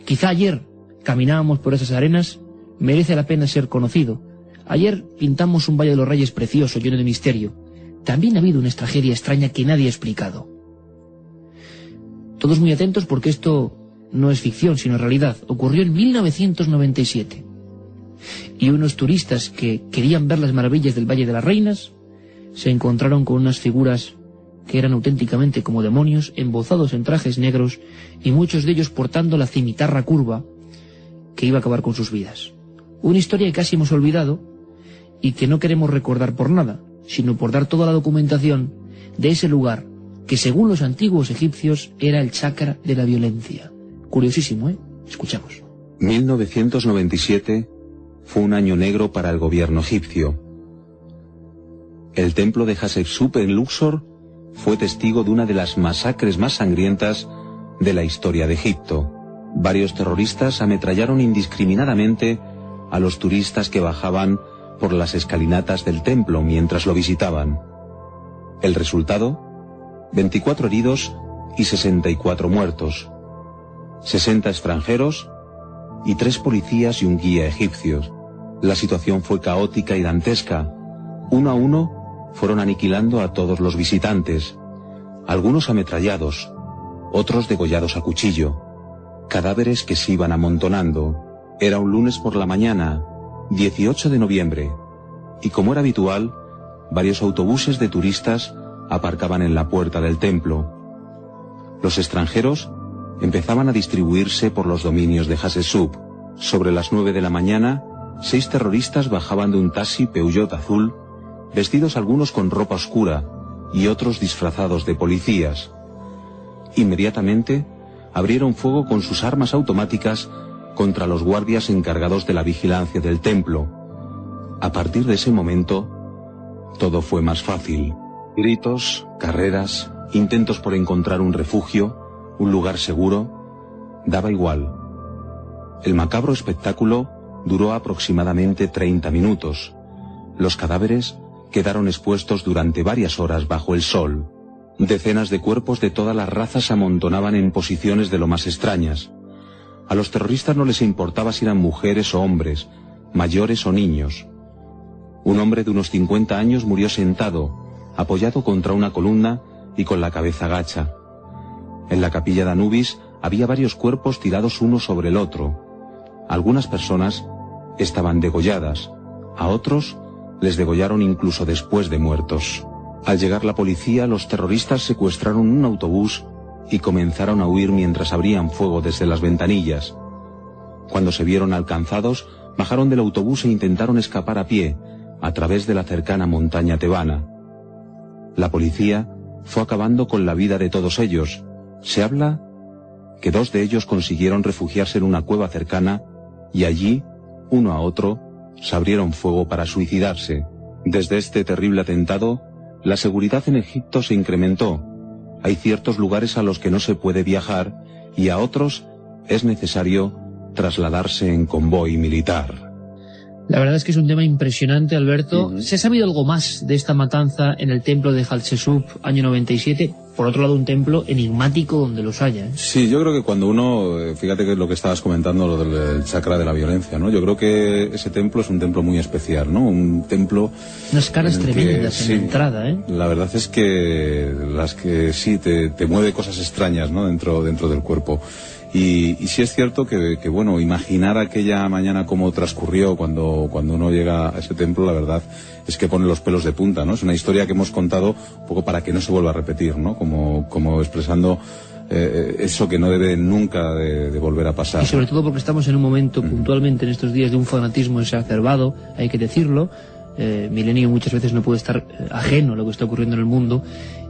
quizá ayer caminábamos por esas arenas, merece la pena ser conocido, Ayer pintamos un Valle de los Reyes precioso, lleno de misterio. También ha habido una tragedia extraña que nadie ha explicado. Todos muy atentos porque esto no es ficción, sino realidad. Ocurrió en 1997. Y unos turistas que querían ver las maravillas del Valle de las Reinas se encontraron con unas figuras que eran auténticamente como demonios, embozados en trajes negros y muchos de ellos portando la cimitarra curva que iba a acabar con sus vidas. Una historia que casi hemos olvidado y que no queremos recordar por nada, sino por dar toda la documentación de ese lugar que según los antiguos egipcios era el chakra de la violencia. Curiosísimo, ¿eh? Escuchamos. 1997 fue un año negro para el gobierno egipcio. El templo de Hatshepsut en Luxor fue testigo de una de las masacres más sangrientas de la historia de Egipto. Varios terroristas ametrallaron indiscriminadamente a los turistas que bajaban por las escalinatas del templo mientras lo visitaban. El resultado: 24 heridos y 64 muertos, 60 extranjeros y 3 policías y un guía egipcios. La situación fue caótica y dantesca. Uno a uno fueron aniquilando a todos los visitantes, algunos ametrallados, otros degollados a cuchillo, cadáveres que se iban amontonando. Era un lunes por la mañana, 18 de noviembre, y como era habitual, varios autobuses de turistas aparcaban en la puerta del templo. Los extranjeros empezaban a distribuirse por los dominios de Hatshepsut. Sobre las 9 de la mañana, 6 terroristas bajaban de un taxi Peugeot azul, vestidos algunos con ropa oscura y otros disfrazados de policías. Inmediatamente abrieron fuego con sus armas automáticas contra los guardias encargados de la vigilancia del templo. A partir de ese momento, todo fue más fácil. Gritos, carreras, intentos por encontrar un refugio, un lugar seguro, daba igual. El macabro espectáculo duró aproximadamente 30 minutos. Los cadáveres quedaron expuestos durante varias horas bajo el sol. Decenas de cuerpos de todas las razas se amontonaban en posiciones de lo más extrañas. A los terroristas no les importaba si eran mujeres o hombres, mayores o niños. Un hombre de unos 50 años murió sentado, apoyado contra una columna y con la cabeza gacha. En la capilla de Anubis había varios cuerpos tirados uno sobre el otro. Algunas personas estaban degolladas, a otros les degollaron incluso después de muertos. Al llegar la policía, los terroristas secuestraron un autobús y comenzaron a huir mientras abrían fuego desde las ventanillas. Cuando se vieron alcanzados, bajaron del autobús e intentaron escapar a pie, a través de la cercana montaña tebana. La policía fue acabando con la vida de todos ellos. Se habla que 2 de ellos consiguieron refugiarse en una cueva cercana y allí, uno a otro, se abrieron fuego para suicidarse. Desde este terrible atentado, la seguridad en Egipto se incrementó. Hay ciertos lugares a los que no se puede viajar y a otros es necesario trasladarse en convoy militar. La verdad es que es un tema impresionante, Alberto. ¿Se ha sabido algo más de esta matanza en el templo de Hatshepsut, año 97? Por otro lado, un templo enigmático donde los haya, ¿eh? Sí, yo creo que cuando uno, fíjate que es lo que estabas comentando, lo del chakra de la violencia, ¿no? Yo creo que ese templo es un templo muy especial, ¿no? Un templo... Unas caras tremendas en la entrada, ¿eh? La verdad es que las que sí te mueve cosas extrañas, ¿no? Dentro del cuerpo. Y sí es cierto que bueno, imaginar aquella mañana cómo transcurrió cuando uno llega a ese templo, la verdad es que pone los pelos de punta, ¿no? Es una historia que hemos contado un poco para que no se vuelva a repetir, ¿no? Como expresando eso que no debe nunca de volver a pasar. Y sobre todo porque estamos en un momento puntualmente en estos días de un fanatismo exacerbado, hay que decirlo. Milenio muchas veces no puede estar ajeno a lo que está ocurriendo en el mundo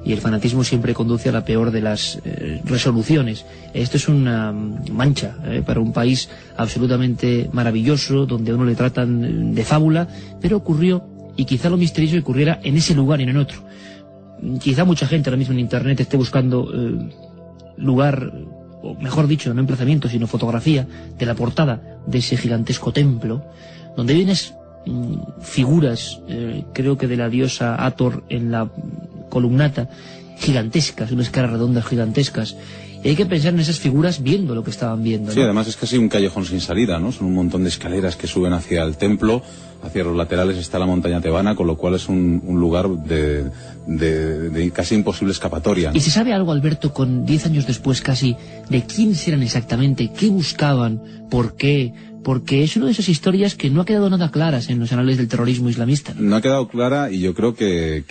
y el fanatismo siempre conduce a la peor de las resoluciones. Esto es una mancha para un país absolutamente maravilloso, donde a uno le tratan de fábula, pero ocurrió, y quizá lo misterioso que ocurriera en ese lugar y no en otro. Quizá mucha gente ahora mismo en internet esté buscando lugar, o mejor dicho, no emplazamiento, sino fotografía de la portada de ese gigantesco templo, donde hay unas figuras, creo que de la diosa Hathor en la columnata, gigantescas, unas caras redondas gigantescas, Y hay que pensar en esas figuras viendo lo que estaban viendo, ¿no? Sí, además es casi un callejón sin salida, ¿no? Son un montón de escaleras que suben hacia el templo, hacia los laterales está la montaña tebana, con lo cual es un lugar de casi imposible escapatoria, ¿no? ¿Y se sabe algo, Alberto, con 10 años después casi, de quiénes eran exactamente, qué buscaban, por qué? Porque es una de esas historias que no ha quedado nada claras en los anales del terrorismo islamista, ¿no? No ha quedado clara, y yo creo que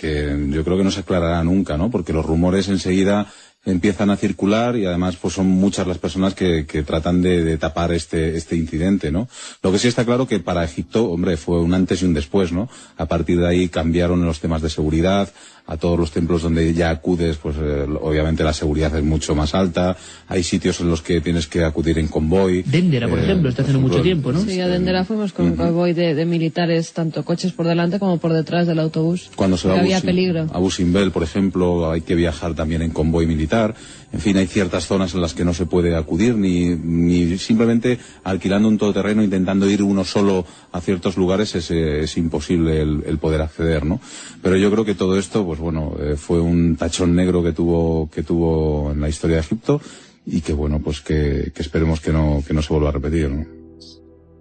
no se aclarará nunca, ¿no? Porque los rumores enseguida empiezan a circular y además pues son muchas las personas que tratan de tapar este incidente, ¿no? Lo que sí está claro que para Egipto, hombre, fue un antes y un después, ¿no? A partir de ahí cambiaron los temas de seguridad. A todos los templos donde ya acudes, pues obviamente la seguridad es mucho más alta. Hay sitios en los que tienes que acudir en convoy. Dendera, por ejemplo, está haciendo mucho tiempo, ¿no? Sí, a Dendera fuimos con un convoy de militares, tanto coches por delante como por detrás del autobús. Cuando se va había peligro. A Abu Simbel, por ejemplo, hay que viajar también en convoy militar. En fin, hay ciertas zonas en las que no se puede acudir, ni simplemente alquilando un todoterreno, intentando ir uno solo a ciertos lugares, es imposible el poder acceder, ¿no? Pero yo creo que todo esto, pues bueno, fue un tachón negro que tuvo en la historia de Egipto, y que bueno, pues que esperemos que no se vuelva a repetir, ¿no?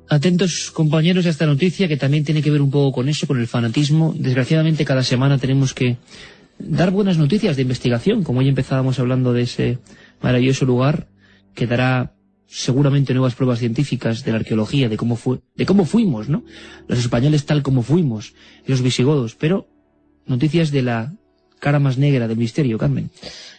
Atentos, compañeros, a esta noticia que también tiene que ver un poco con eso, con el fanatismo. Desgraciadamente cada semana tenemos que dar buenas noticias de investigación, como hoy empezábamos hablando de ese maravilloso lugar que dará seguramente nuevas pruebas científicas de la arqueología, de cómo fuimos, ¿no? Los españoles tal como fuimos, y los visigodos, pero noticias de la cara más negra del misterio, Carmen.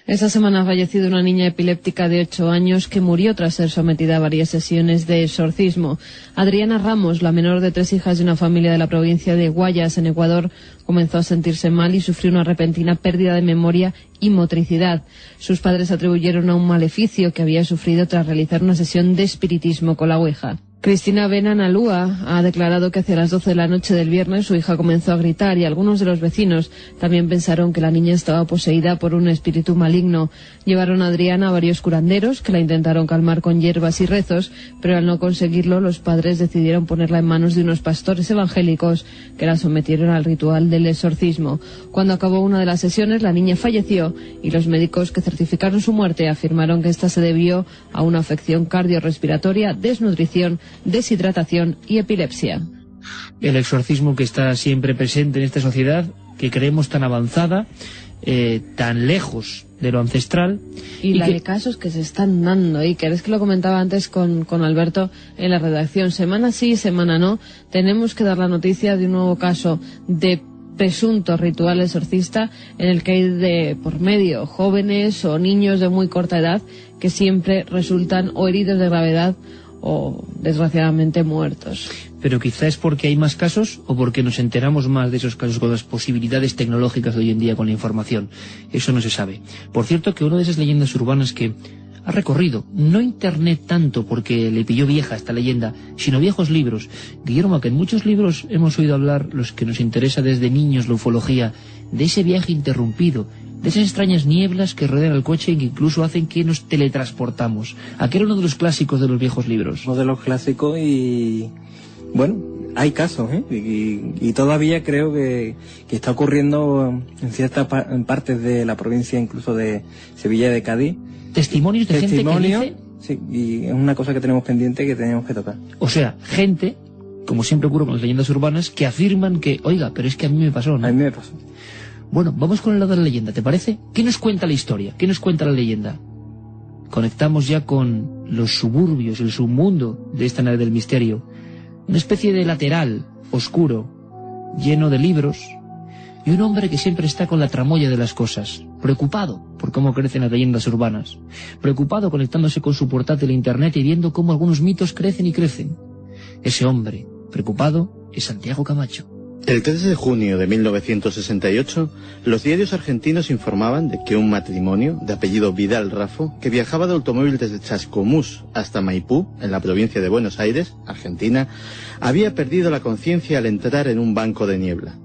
Esta semana ha fallecido una niña epiléptica de 8 años que murió tras ser sometida a varias sesiones de exorcismo. Adriana Ramos, la menor de 3 hijas de una familia de la provincia de Guayas, en Ecuador, comenzó a sentirse mal y sufrió una repentina pérdida de memoria y motricidad. Sus padres atribuyeron a un maleficio que había sufrido tras realizar una sesión de espiritismo con la Ouija. Cristina Benanalúa ha declarado que hacia las 12 de la noche del viernes su hija comenzó a gritar y algunos de los vecinos también pensaron que la niña estaba poseída por un espíritu maligno. Llevaron a Adriana a varios curanderos que la intentaron calmar con hierbas y rezos, pero al no conseguirlo los padres decidieron ponerla en manos de unos pastores evangélicos que la sometieron al ritual del exorcismo. Cuando acabó una de las sesiones la niña falleció y los médicos que certificaron su muerte afirmaron que esta se debió a una afección cardiorrespiratoria, desnutrición, deshidratación y epilepsia. El exorcismo que está siempre presente en esta sociedad, que creemos tan avanzada, tan lejos de lo ancestral. Y la de casos que se están dando, Iker, es que lo comentaba antes con Alberto en la redacción, semana sí, semana no, tenemos que dar la noticia de un nuevo caso de presunto ritual exorcista en el que hay de por medio jóvenes o niños de muy corta edad que siempre resultan o heridos de gravedad o desgraciadamente muertos. Pero quizá es porque hay más casos o porque nos enteramos más de esos casos con las posibilidades tecnológicas de hoy en día con la información. Eso no se sabe. Por cierto, que una de esas leyendas urbanas que ha recorrido, no Internet tanto porque le pilló vieja esta leyenda, sino viejos libros. Guillermo, que en muchos libros hemos oído hablar, los que nos interesa desde niños, la ufología, de ese viaje interrumpido, de esas extrañas nieblas que rodean el coche y que incluso hacen que nos teletransportamos. Aquí era uno de los clásicos de los viejos libros. Uno de los clásicos y... bueno, hay casos, y todavía creo que está ocurriendo en ciertas partes de la provincia, incluso de Sevilla y de Cádiz. Testimonios de gente que dice... Sí, y es una cosa que tenemos pendiente que tenemos que tocar. O sea, gente, como siempre ocurre con las leyendas urbanas, que afirman que, oiga, pero es que a mí me pasó, ¿no? A mí me pasó. Bueno, vamos con el lado de la leyenda, ¿te parece? ¿Qué nos cuenta la historia? ¿Qué nos cuenta la leyenda? Conectamos ya con los suburbios, el submundo de esta nave del misterio. Una especie de lateral, oscuro, lleno de libros, y un hombre que siempre está con la tramoya de las cosas, preocupado por cómo crecen las leyendas urbanas, preocupado conectándose con su portátil a internet y viendo cómo algunos mitos crecen y crecen. Ese hombre, preocupado, es Santiago Camacho. El 3 de junio de 1968, los diarios argentinos informaban de que un matrimonio de apellido Vidal Rafo, que viajaba de automóvil desde Chascomús hasta Maipú, en la provincia de Buenos Aires, Argentina, había perdido la conciencia al entrar en un banco de niebla.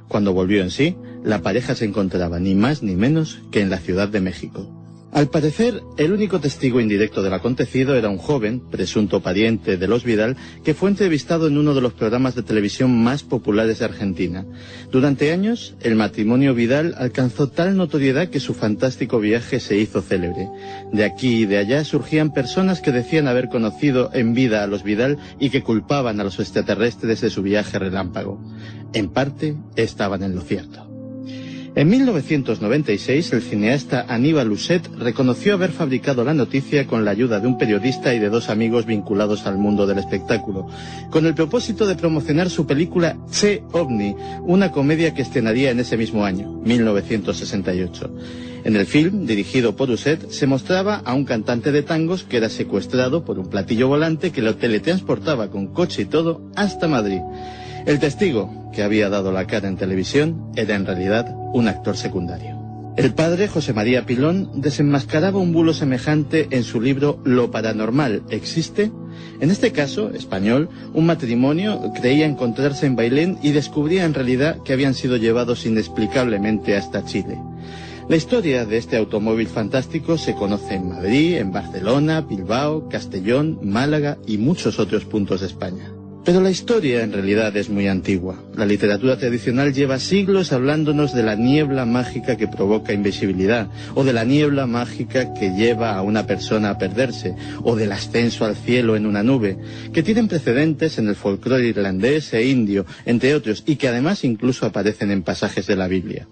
Cuando volvió en sí, la pareja se encontraba ni más ni menos que en la Ciudad de México. Al parecer, el único testigo indirecto del acontecido era un joven, presunto pariente de los Vidal, que fue entrevistado en uno de los programas de televisión más populares de Argentina. Durante años, el matrimonio Vidal alcanzó tal notoriedad que su fantástico viaje se hizo célebre. De aquí y de allá surgían personas que decían haber conocido en vida a los Vidal y que culpaban a los extraterrestres de su viaje relámpago. En parte, estaban en lo cierto. En 1996, el cineasta Aníbal Uset reconoció haber fabricado la noticia con la ayuda de un periodista y de dos amigos vinculados al mundo del espectáculo, con el propósito de promocionar su película Che OVNI, una comedia que estrenaría en ese mismo año, 1968. En el film, dirigido por Uset, se mostraba a un cantante de tangos que era secuestrado por un platillo volante que lo teletransportaba con coche y todo hasta Madrid. El testigo, que había dado la cara en televisión, era en realidad un actor secundario. El padre, José María Pilón, desenmascaraba un bulo semejante en su libro Lo paranormal existe. En este caso, español, un matrimonio creía encontrarse en Bailén y descubría en realidad que habían sido llevados inexplicablemente hasta Chile. La historia de este automóvil fantástico se conoce en Madrid, en Barcelona, Bilbao, Castellón, Málaga y muchos otros puntos de España. Pero la historia en realidad es muy antigua. La literatura tradicional lleva siglos hablándonos de la niebla mágica que provoca invisibilidad, o de la niebla mágica que lleva a una persona a perderse, o del ascenso al cielo en una nube, que tienen precedentes en el folclore irlandés e indio, entre otros, y que además incluso aparecen en pasajes de la Biblia.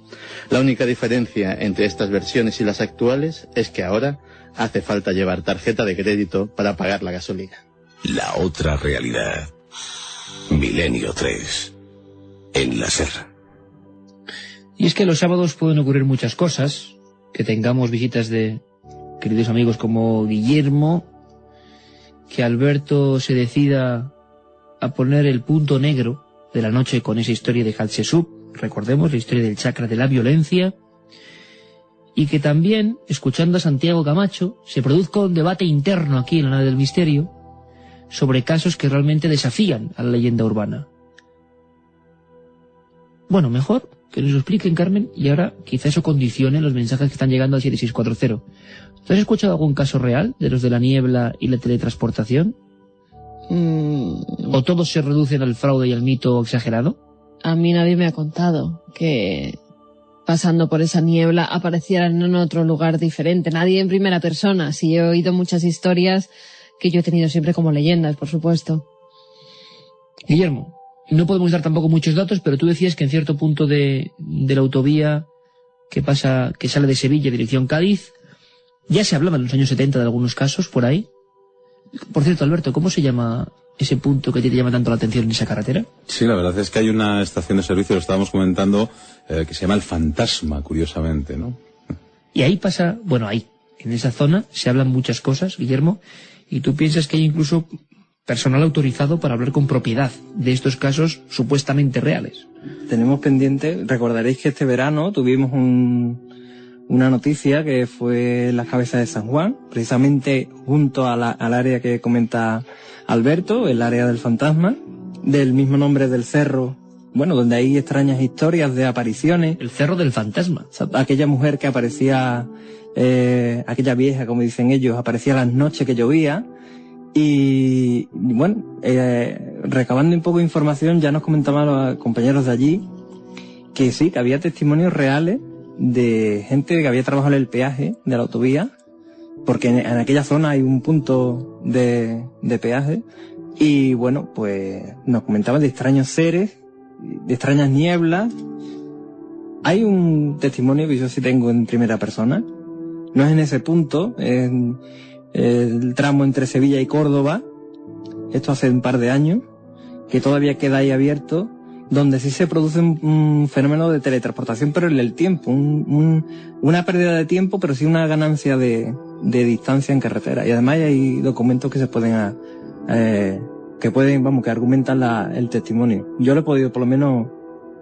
La única diferencia entre estas versiones y las actuales es que ahora hace falta llevar tarjeta de crédito para pagar la gasolina. La otra realidad. Milenio 3. En la SER. Y es que los sábados pueden ocurrir muchas cosas, que tengamos visitas de queridos amigos como Guillermo, que Alberto se decida a poner el punto negro de la noche con esa historia de Hatshepsut, recordemos la historia del chakra de la violencia, y que también, escuchando a Santiago Camacho, se produzca un debate interno aquí en la nave del misterio sobre casos que realmente desafían a la leyenda urbana. Bueno, mejor que nos lo expliquen, Carmen, y ahora quizá eso condicione los mensajes que están llegando al 7640. ¿Tú has escuchado algún caso real de los de la niebla y la teletransportación? ¿O todos se reducen al fraude y al mito exagerado? A mí nadie me ha contado que pasando por esa niebla aparecieran en otro lugar diferente. Nadie en primera persona. Sí, he oído muchas historias que yo he tenido siempre como leyendas, por supuesto. Guillermo, no podemos dar tampoco muchos datos, pero tú decías que en cierto punto de la autovía que sale de Sevilla dirección Cádiz, ya se hablaba en los años 70 de algunos casos por ahí. Por cierto, Alberto, ¿cómo se llama ese punto que te llama tanto la atención en esa carretera? Sí, la verdad es que hay una estación de servicio, lo estábamos comentando, que se llama El Fantasma, curiosamente, ¿no? Y ahí pasa, bueno, ahí, en esa zona, se hablan muchas cosas, Guillermo, y tú piensas que hay incluso personal autorizado para hablar con propiedad de estos casos supuestamente reales. Tenemos pendiente, recordaréis que este verano tuvimos una noticia que fue las Cabezas de San Juan, precisamente junto al área que comenta Alberto, el área del fantasma, del mismo nombre del cerro, bueno, donde hay extrañas historias de apariciones. El cerro del fantasma. O sea, aquella mujer que aparecía, aquella vieja, como dicen ellos, aparecía las noches que llovía. Y bueno, recabando un poco de información, ya nos comentaban los compañeros de allí que sí, que había testimonios reales de gente que había trabajado en el peaje de la autovía, porque en aquella zona hay un punto de peaje, y bueno, pues nos comentaban de extraños seres, de extrañas nieblas. Hay un testimonio que yo sí tengo en primera persona, no es en ese punto, en el tramo entre Sevilla y Córdoba, esto hace un par de años, que todavía queda ahí abierto, donde sí se produce un fenómeno de teletransportación, pero en el tiempo, una pérdida de tiempo, pero sí una ganancia de distancia en carretera. Y además hay documentos que se pueden, que argumentan el testimonio. Yo lo he podido por lo menos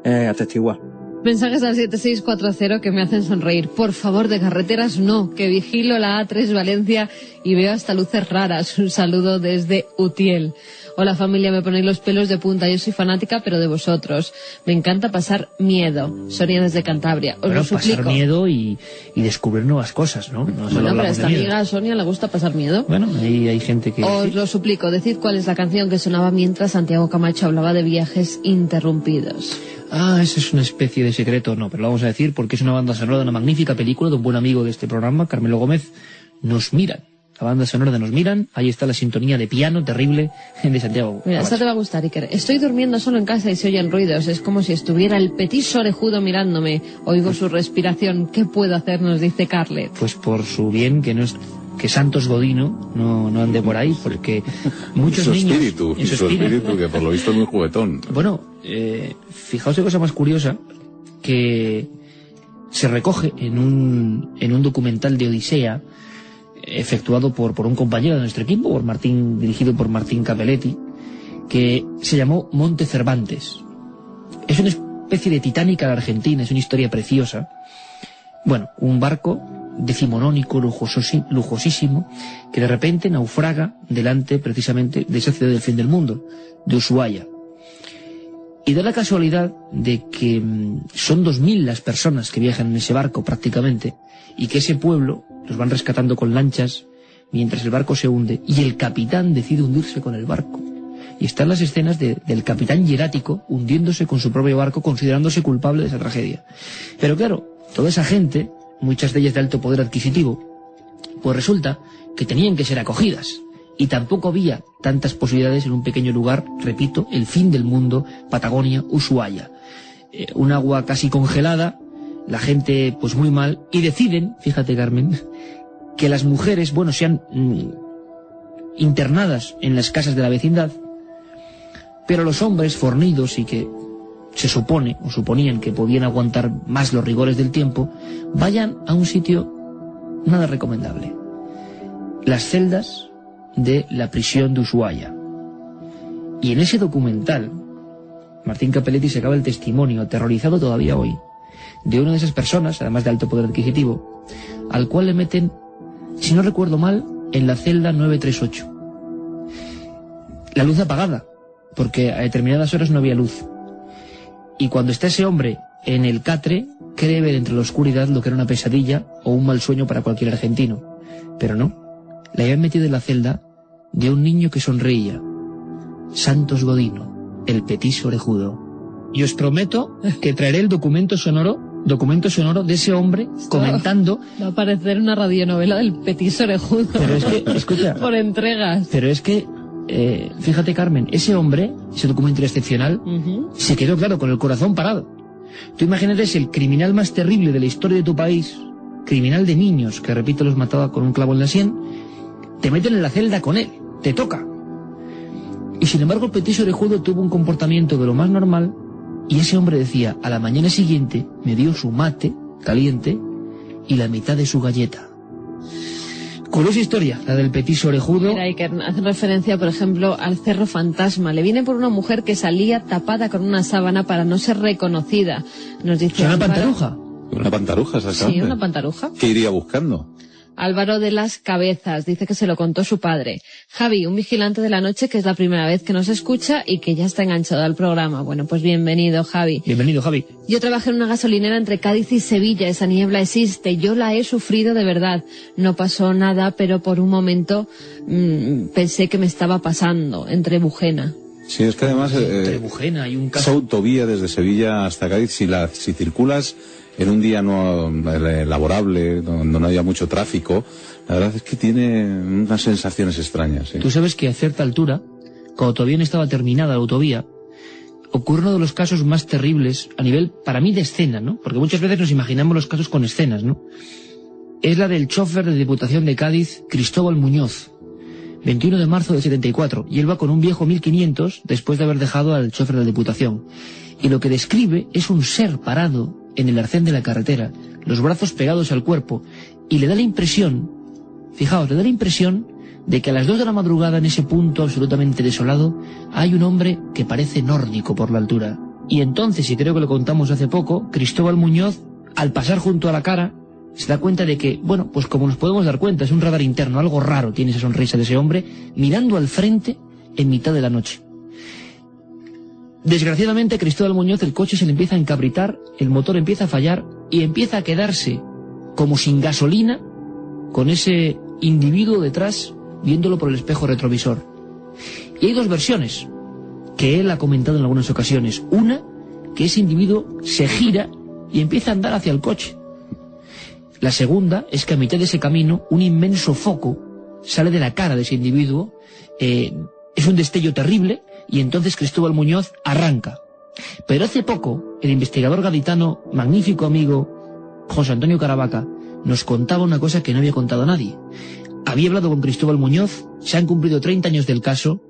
atestiguar. Mensajes al 7640 que me hacen sonreír. Por favor, de carreteras no, que vigilo la A3 Valencia y veo hasta luces raras. Un saludo desde Utiel. Hola familia, me ponéis los pelos de punta. Yo soy fanática, pero de vosotros. Me encanta pasar miedo. Sonia desde Cantabria. Os lo suplico. Pasar miedo y descubrir nuevas cosas, ¿no? No solo bueno, pero a hablamos esta de miedo. amiga Sonia le gusta pasar miedo. Bueno, ahí hay gente que... Os lo suplico, decid cuál es la canción que sonaba mientras Santiago Camacho hablaba de viajes interrumpidos. Ah, eso es una especie de secreto. No, pero lo vamos a decir porque es una banda sonora de una magnífica película de un buen amigo de este programa, Carmelo Gómez. Nos miran. La banda sonora de Nos miran. Ahí está la sintonía de piano terrible de Santiago Mira, Camacho. esta te va a gustar, Iker. Estoy durmiendo solo en casa y se oyen ruidos. Es como si estuviera el Petit orejudo mirándome. Oigo su respiración. ¿Qué puedo hacer?, nos dice Carlet. Pues por su bien, que Santos Godino no ande por ahí, porque muchos su niños... espíritu, que por lo visto es muy juguetón. Bueno, fijaos qué cosa más curiosa, que se recoge en un documental de Odisea, efectuado por un compañero de nuestro equipo, dirigido por Martín Capelletti, que se llamó Monte Cervantes. Es una especie de Titanic a la Argentina, es una historia preciosa. Bueno, un barco decimonónico, lujosísimo, que de repente naufraga delante precisamente de esa ciudad del fin del mundo, de Ushuaia. Y da la casualidad de que son 2000 las personas que viajan en ese barco prácticamente, y que ese pueblo los van rescatando con lanchas mientras el barco se hunde, y el capitán decide hundirse con el barco. Y están las escenas del capitán hierático hundiéndose con su propio barco, considerándose culpable de esa tragedia. Pero claro, toda esa gente, muchas de ellas de alto poder adquisitivo, pues resulta que tenían que ser acogidas. Y tampoco había tantas posibilidades en un pequeño lugar, repito, el fin del mundo, Patagonia, Ushuaia. Un agua casi congelada, la gente pues muy mal, y deciden, fíjate Carmen, que las mujeres, bueno, sean internadas en las casas de la vecindad, pero los hombres fornidos y que se supone o suponían que podían aguantar más los rigores del tiempo, vayan a un sitio nada recomendable: las celdas de la prisión de Ushuaia. Y en ese documental Martín Capelletti sacaba el testimonio, aterrorizado todavía hoy, de una de esas personas, además de alto poder adquisitivo, al cual le meten, si no recuerdo mal, en la celda 938. La luz apagada, porque a determinadas horas no había luz. Y cuando está ese hombre en el catre, cree ver entre la oscuridad lo que era una pesadilla o un mal sueño para cualquier argentino. Pero no, le habían metido en la celda de un niño que sonreía. Santos Godino, el Petit orejudo. Y os prometo que traeré el documento sonoro de ese hombre comentando... Va a aparecer una radionovela del Petit orejudo. Pero es que, escucha... por entregas. Pero es que, fíjate Carmen, ese hombre, ese documento excepcional, se quedó, claro, con el corazón parado. Tú imagínate, es el criminal más terrible de la historia de tu país, criminal de niños, que repito, los mataba con un clavo en la sien, te meten en la celda con él, te toca. Y sin embargo el Petit orejudo tuvo un comportamiento de lo más normal, y ese hombre decía, a la mañana siguiente me dio su mate caliente y la mitad de su galleta. Curiosa historia, la del Petit orejudo. Mira, que hace referencia, por ejemplo, al cerro fantasma. Le viene por una mujer que salía tapada con una sábana para no ser reconocida. Nos dice... ¿Una pantaruja? Una pantaruja, exactamente. Sí, una pantaruja. ¿Qué iría buscando? Álvaro de las Cabezas dice que se lo contó su padre. Javi, un vigilante de la noche que es la primera vez que nos escucha y que ya está enganchado al programa. Bueno, pues bienvenido, Javi. Bienvenido, Javi. Yo trabajé en una gasolinera entre Cádiz y Sevilla. Esa niebla existe. Yo la he sufrido de verdad. No pasó nada, pero por un momento pensé que me estaba pasando entre Bujena. Sí, es que además entre Bujena hay un caso... esa autovía desde Sevilla hasta Cádiz, si circulas en un día no laborable, donde no haya mucho tráfico, la verdad es que tiene unas sensaciones extrañas. ¿Sí? Tú sabes que a cierta altura, cuando todavía no estaba terminada la autovía, ocurre uno de los casos más terribles a nivel, para mí, de escena, ¿no? Porque muchas veces nos imaginamos los casos con escenas, ¿no? Es la del chofer de Diputación de Cádiz, Cristóbal Muñoz, 21 de marzo del 74, y él va con un viejo 1500 después de haber dejado al chofer de Diputación. Y lo que describe es un ser parado en el arcén de la carretera, los brazos pegados al cuerpo, y le da la impresión, fijaos, le da la impresión de que a las 2 de la madrugada, en ese punto absolutamente desolado, hay un hombre que parece nórdico por la altura. Y entonces, y creo que lo contamos hace poco, Cristóbal Muñoz, al pasar junto a la cara, se da cuenta de que, bueno, pues como nos podemos dar cuenta, es un radar interno, algo raro tiene esa sonrisa de ese hombre, mirando al frente en mitad de la noche. Desgraciadamente, a Cristóbal Muñoz el coche se le empieza a encabritar, el motor empieza a fallar y empieza a quedarse como sin gasolina con ese individuo detrás viéndolo por el espejo retrovisor. Y hay dos versiones que él ha comentado en algunas ocasiones. Una, que ese individuo se gira y empieza a andar hacia el coche. La segunda es que a mitad de ese camino un inmenso foco sale de la cara de ese individuo, es un destello terrible, y entonces Cristóbal Muñoz arranca. Pero hace poco, el investigador gaditano, magnífico amigo José Antonio Caravaca, nos contaba una cosa que no había contado nadie. Había hablado con Cristóbal Muñoz, se han cumplido 30 años del caso,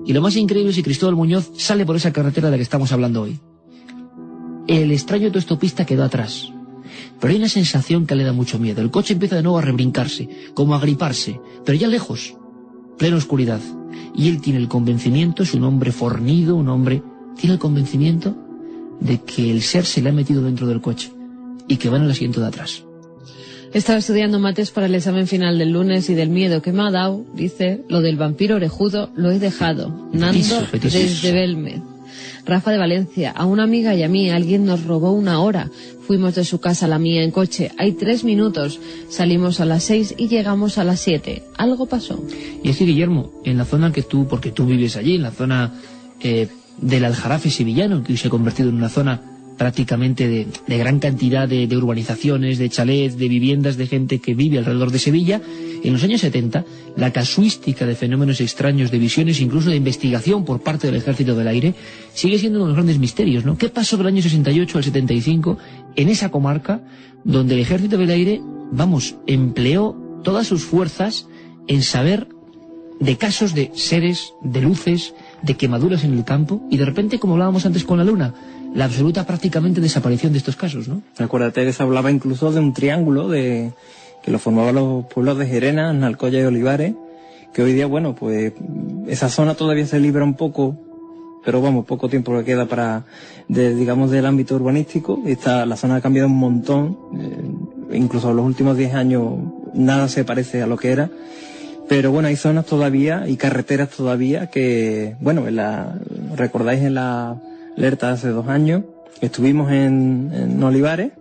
y lo más increíble es que Cristóbal Muñoz sale por esa carretera de la que estamos hablando hoy. El extraño autoestopista quedó atrás, pero hay una sensación que le da mucho miedo. El coche empieza de nuevo a rebrincarse, como a agriparse, pero ya lejos, plena oscuridad. Y él tiene el convencimiento, es un hombre fornido, un hombre, tiene el convencimiento de que el ser se le ha metido dentro del coche y que va en el asiento de atrás. Estaba estudiando mates para el examen final del lunes y del miedo que me ha dado, dice, lo del vampiro orejudo lo he dejado. Nando desde Belmez. Rafa de Valencia, a una amiga y a mí alguien nos robó 1 hora. Fuimos de su casa a la mía en coche. Hay 3 minutos. Salimos a las 6 y llegamos a las 7. Algo pasó. Y es que, Guillermo, en la zona que tú, porque tú vives allí, en la zona del Aljarafe sevillano, que hoy se ha convertido en una zona prácticamente de gran cantidad de urbanizaciones, de chalets, de viviendas, de gente que vive alrededor de Sevilla, en los años 70, la casuística de fenómenos extraños, de visiones, incluso de investigación por parte del Ejército del Aire, sigue siendo uno de los grandes misterios, ¿no? ¿Qué pasó del año 68 al 75 en esa comarca donde el Ejército del Aire, empleó todas sus fuerzas en saber de casos de seres, de luces, de quemaduras en el campo, y de repente, como hablábamos antes con la luna, la absoluta prácticamente desaparición de estos casos, ¿no? Acuérdate que se hablaba incluso de un triángulo que lo formaban los pueblos de Gerena, Nalcoya y Olivares, que hoy día, bueno, pues esa zona todavía se libra un poco, pero vamos, poco tiempo que queda digamos, del ámbito urbanístico. La zona ha cambiado un montón, incluso en los últimos 10 años nada se parece a lo que era. Pero bueno, hay zonas todavía y carreteras todavía que, bueno, recordáis en la alerta hace 2 años, estuvimos en Olivares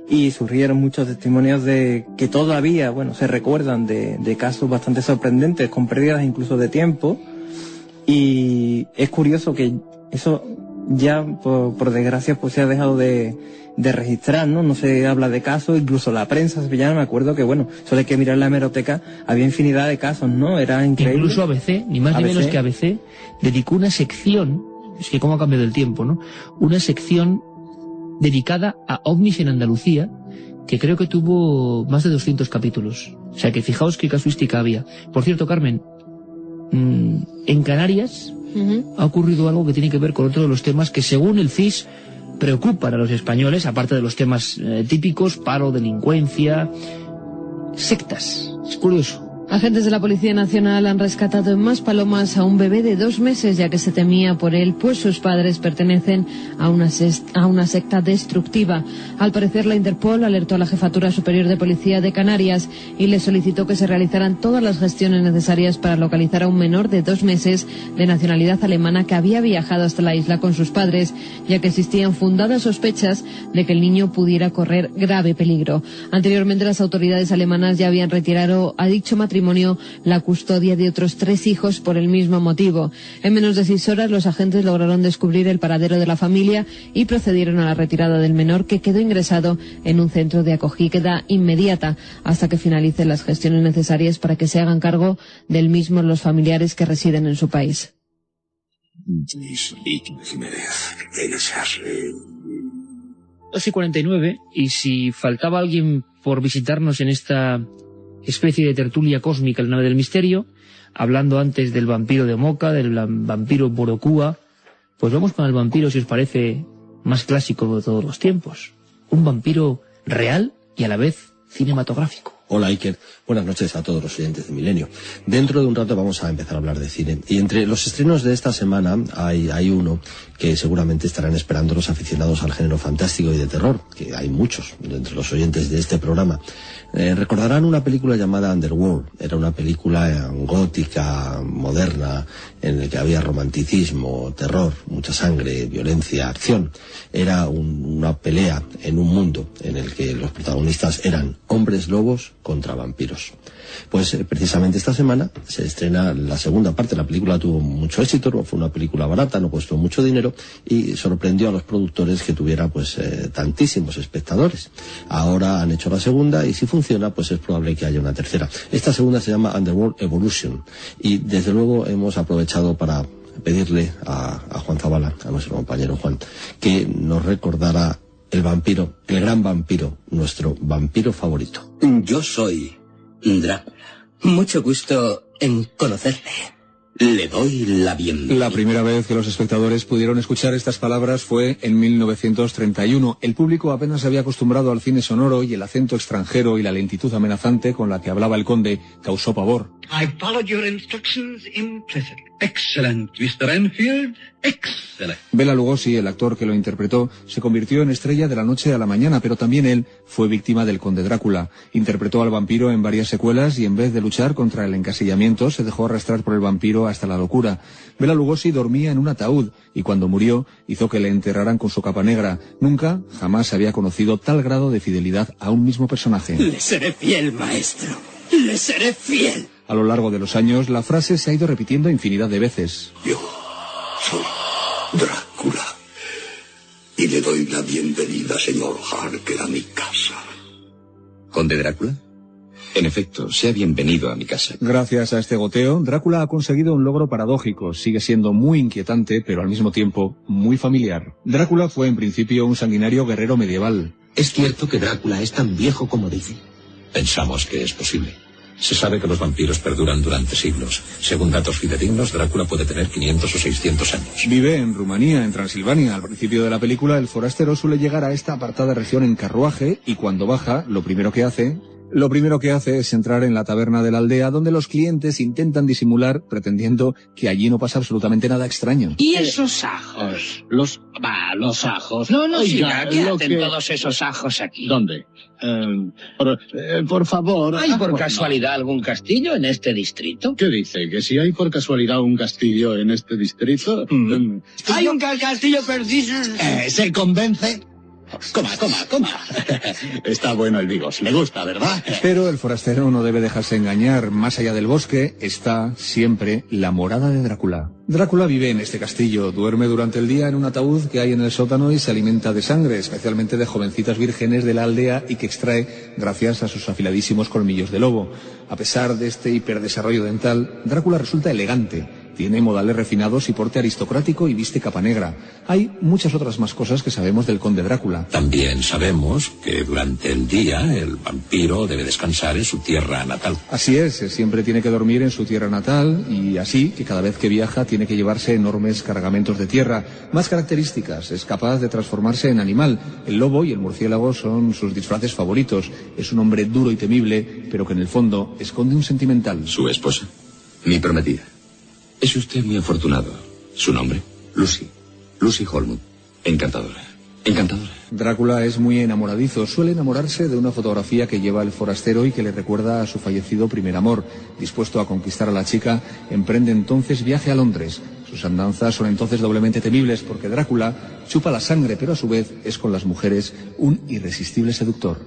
y surgieron muchos testimonios de que todavía, bueno, se recuerdan de casos bastante sorprendentes, con pérdidas incluso de tiempo, y es curioso que eso ya, por desgracia, pues se ha dejado de registrar, ¿no? No se habla de casos, incluso la prensa sevillana, me acuerdo que, bueno, solo hay que mirar la hemeroteca, había infinidad de casos, ¿no? Era increíble. Incluso ABC, ni más ni menos que ABC, dedicó una sección, es que cómo ha cambiado el tiempo, ¿no? Una sección dedicada a ovnis en Andalucía, que creo que tuvo más de 200 capítulos. O sea que fijaos qué casuística había. Por cierto, Carmen, en Canarias ha ocurrido algo que tiene que ver con otro de los temas que, según el CIS, preocupan a los españoles, aparte de los temas típicos, paro, delincuencia, sectas. Es curioso. Agentes de la Policía Nacional han rescatado en Maspalomas a un bebé de 2 meses, ya que se temía por él, pues sus padres pertenecen a una secta destructiva. Al parecer, la Interpol alertó a la Jefatura Superior de Policía de Canarias y le solicitó que se realizaran todas las gestiones necesarias para localizar a un menor de 2 meses de nacionalidad alemana que había viajado hasta la isla con sus padres, ya que existían fundadas sospechas de que el niño pudiera correr grave peligro. Anteriormente, las autoridades alemanas ya habían retirado a dicho matrimonio la custodia de otros 3 hijos por el mismo motivo. En menos de 6 horas los agentes lograron descubrir el paradero de la familia y procedieron a la retirada del menor, que quedó ingresado en un centro de acogida inmediata hasta que finalicen las gestiones necesarias para que se hagan cargo del mismo los familiares que residen en su país. 2:49, y si faltaba alguien por visitarnos en esta especie de tertulia cósmica, la nave del misterio, hablando antes del vampiro de Moca, del vampiro Borocúa, pues vamos con el vampiro, si os parece, más clásico de todos los tiempos. Un vampiro real y a la vez cinematográfico. Hola Iker, buenas noches a todos los oyentes de Milenio. Dentro de un rato vamos a empezar a hablar de cine. Y entre los estrenos de esta semana hay uno que seguramente estarán esperando los aficionados al género fantástico y de terror, que hay muchos entre los oyentes de este programa. Recordarán una película llamada Underworld. Era una película gótica, moderna, en la que había romanticismo, terror, mucha sangre, violencia, acción. Era una pelea en un mundo en el que los protagonistas eran hombres lobos contra vampiros. Pues precisamente esta semana se estrena la segunda parte. La película tuvo mucho éxito, no fue una película barata, no costó mucho dinero y sorprendió a los productores que tuviera tantísimos espectadores. Ahora han hecho la segunda y si funciona pues es probable que haya una tercera. Esta segunda se llama Underworld Evolution y desde luego hemos aprovechado para pedirle a Juan Zabala, a nuestro compañero Juan, que nos recordara el vampiro, el gran vampiro, nuestro vampiro favorito. Yo soy Drácula. Mucho gusto en conocerle. Le doy la bienvenida. La primera vez que los espectadores pudieron escuchar estas palabras fue en 1931. El público apenas se había acostumbrado al cine sonoro y el acento extranjero y la lentitud amenazante con la que hablaba el conde causó pavor. I followed your instructions implicitly. Excellent, Mr. Enfield. Excellent. Bela Lugosi, el actor que lo interpretó, se convirtió en estrella de la noche a la mañana, pero también él fue víctima del conde Drácula. Interpretó al vampiro en varias secuelas y en vez de luchar contra el encasillamiento, se dejó arrastrar por el vampiro hasta la locura. Bela Lugosi dormía en un ataúd y cuando murió hizo que le enterraran con su capa negra. Nunca, jamás había conocido tal grado de fidelidad a un mismo personaje. Le seré fiel, maestro. Le seré fiel. A lo largo de los años, la frase se ha ido repitiendo infinidad de veces. Yo soy Drácula y le doy la bienvenida, señor Harker, a mi casa. ¿Conde Drácula? En efecto, sea bienvenido a mi casa. Gracias a este goteo, Drácula ha conseguido un logro paradójico. Sigue siendo muy inquietante, pero al mismo tiempo muy familiar. Drácula fue en principio un sanguinario guerrero medieval. ¿Es cierto que Drácula es tan viejo como dice? Pensamos que es posible. Se sabe que los vampiros perduran durante siglos. Según datos fidedignos, Drácula puede tener 500 o 600 años. Vive en Rumanía, en Transilvania. Al principio de la película, el forastero suele llegar a esta apartada región en carruaje y cuando baja, lo primero que hace es entrar en la taberna de la aldea donde los clientes intentan disimular pretendiendo que allí no pasa absolutamente nada extraño. ¿Y esos ajos? Los ajos. No, Oiga, siga, ¿qué hacen todos esos ajos aquí? ¿Dónde? Por favor... ¿Hay por casualidad algún castillo en este distrito? ¿Qué dice? ¿Que si hay por casualidad un castillo en este distrito? ¿Hay un castillo perdido? ¿Se convence? Coma. Está bueno el Vigos, le gusta, ¿verdad? Pero el forastero no debe dejarse engañar. Más allá del bosque está siempre la morada de Drácula. Drácula vive en este castillo, duerme durante el día en un ataúd que hay en el sótano y se alimenta de sangre, especialmente de jovencitas vírgenes de la aldea y que extrae gracias a sus afiladísimos colmillos de lobo. A pesar de este hiperdesarrollo dental, Drácula resulta elegante. Tiene modales refinados y porte aristocrático y viste capa negra. Hay muchas otras más cosas que sabemos del conde Drácula. También sabemos que durante el día el vampiro debe descansar en su tierra natal. Así es, siempre tiene que dormir en su tierra natal y así que cada vez que viaja tiene que llevarse enormes cargamentos de tierra. Más características, es capaz de transformarse en animal. El lobo y el murciélago son sus disfraces favoritos. Es un hombre duro y temible, pero que en el fondo esconde un sentimental. ¿Su esposa? Mi prometida. Es usted muy afortunado. ¿Su nombre? Lucy. Lucy Holmwood. Encantadora. Drácula es muy enamoradizo. Suele enamorarse de una fotografía que lleva el forastero y que le recuerda a su fallecido primer amor. Dispuesto a conquistar a la chica, emprende entonces viaje a Londres. Sus andanzas son entonces doblemente temibles porque Drácula chupa la sangre, pero a su vez es con las mujeres un irresistible seductor.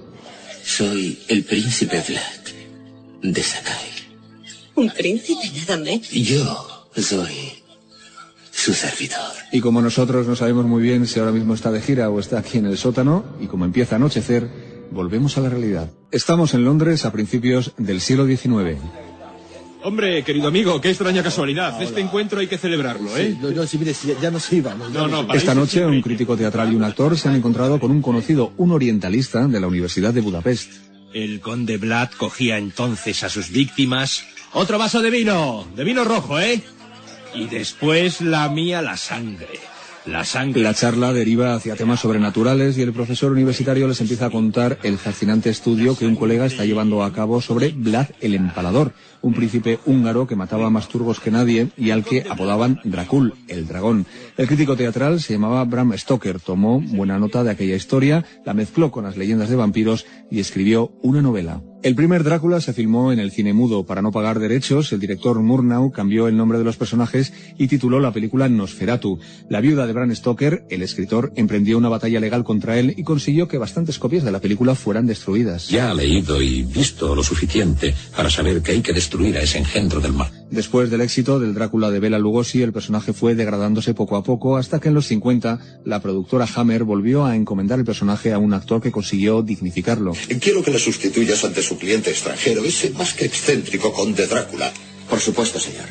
Soy el príncipe Vlad de Sakai. ¿Un príncipe nada menos? Yo soy su servidor. Y como nosotros no sabemos muy bien si ahora mismo está de gira o está aquí en el sótano, y como empieza a anochecer, volvemos a la realidad. Estamos en Londres a principios del siglo XIX. Hombre, querido amigo, qué extraña casualidad. Este encuentro hay que celebrarlo, ¿eh? Sí, mire, ya nos íbamos. Esta noche un crítico teatral y un actor se han encontrado con un conocido, un orientalista de la Universidad de Budapest. El conde Vlad cogía entonces a sus víctimas... Otro vaso de vino rojo, ¿eh? Y después lamía la sangre. La sangre. La charla deriva hacia temas sobrenaturales y el profesor universitario les empieza a contar el fascinante estudio que un colega está llevando a cabo sobre Vlad el Empalador, un príncipe húngaro que mataba más turcos que nadie y al que apodaban Drácula, el dragón. El crítico teatral se llamaba Bram Stoker, tomó buena nota de aquella historia, la mezcló con las leyendas de vampiros y escribió una novela. El primer Drácula se filmó en el cine mudo. Para no pagar derechos, el director Murnau cambió el nombre de los personajes y tituló la película Nosferatu. La viuda de Bram Stoker, el escritor, emprendió una batalla legal contra él y consiguió que bastantes copias de la película fueran destruidas. Ya ha leído y visto lo suficiente para saber que hay que destruir a ese engendro del mal. Después del éxito del Drácula de Bela Lugosi, el personaje fue degradándose poco a poco hasta que en los 50 la productora Hammer volvió a encomendar el personaje a un actor que consiguió dignificarlo. Quiero que le sustituyas ante su cliente extranjero, ese más que excéntrico conde Drácula. Por supuesto, señor.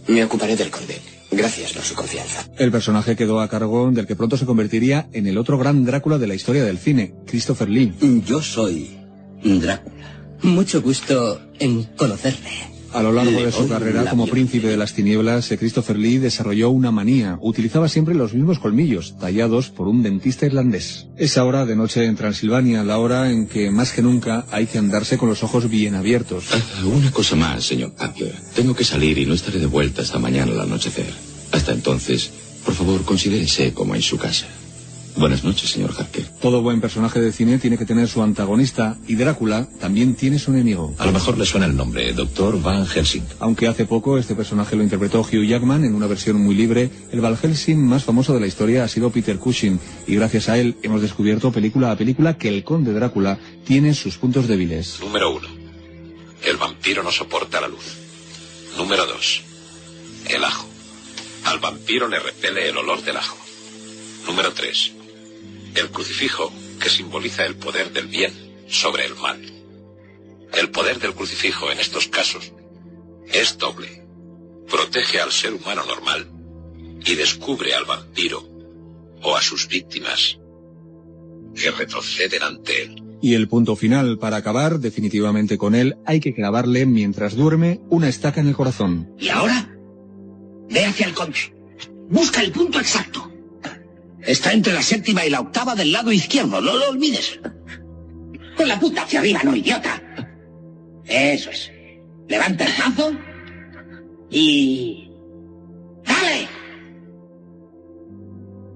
Me ocuparé del conde. Gracias por su confianza. El personaje quedó a cargo del que pronto se convertiría en el otro gran Drácula de la historia del cine, Christopher Lee. Yo soy Drácula. Mucho gusto en conocerle. A lo largo de su carrera como príncipe de las tinieblas, Christopher Lee desarrolló una manía. Utilizaba siempre los mismos colmillos, tallados por un dentista irlandés. Es ahora de noche en Transilvania, la hora en que más que nunca hay que andarse con los ojos bien abiertos. Una cosa más, señor Adler. Tengo que salir y no estaré de vuelta hasta mañana al anochecer. Hasta entonces, por favor, considérese como en su casa. Buenas noches, señor Harker. Todo buen personaje de cine tiene que tener su antagonista, y Drácula también tiene su enemigo. A lo mejor le suena el nombre, Dr. Van Helsing. Aunque hace poco este personaje lo interpretó Hugh Jackman en una versión muy libre, el Van Helsing más famoso de la historia ha sido Peter Cushing, y gracias a él hemos descubierto película a película que el conde Drácula tiene sus puntos débiles. Número 1. El vampiro no soporta la luz. Número 2. El ajo. Al vampiro le repele el olor del ajo. Número 3. El crucifijo, que simboliza el poder del bien sobre el mal. El poder del crucifijo en estos casos es doble. Protege al ser humano normal y descubre al vampiro o a sus víctimas que retroceden ante él. Y el punto final, para acabar definitivamente con él, hay que clavarle mientras duerme una estaca en el corazón. Y ahora, ve hacia el conde. Busca el punto exacto. Está entre la 7ª y la 8ª del lado izquierdo, no lo olvides. Con la punta hacia arriba, no, idiota. Eso es. Levanta el mazo y... ¡dale!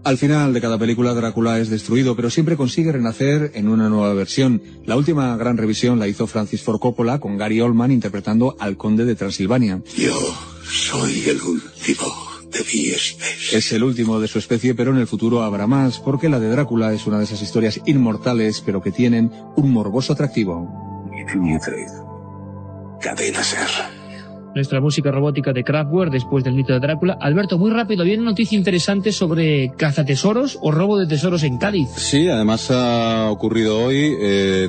Al final de cada película, Drácula es destruido, pero siempre consigue renacer en una nueva versión. La última gran revisión la hizo Francis Ford Coppola con Gary Oldman interpretando al conde de Transilvania. Yo soy el último de mi especie. Es el último de su especie, pero en el futuro habrá más, porque la de Drácula es una de esas historias inmortales, pero que tienen un morboso atractivo. Cadena Ser. Nuestra música robótica de Kraftwerk después del mito de Drácula. Alberto, muy rápido, viene una noticia interesante sobre cazatesoros o robo de tesoros en Cádiz. Sí, además ha ocurrido hoy.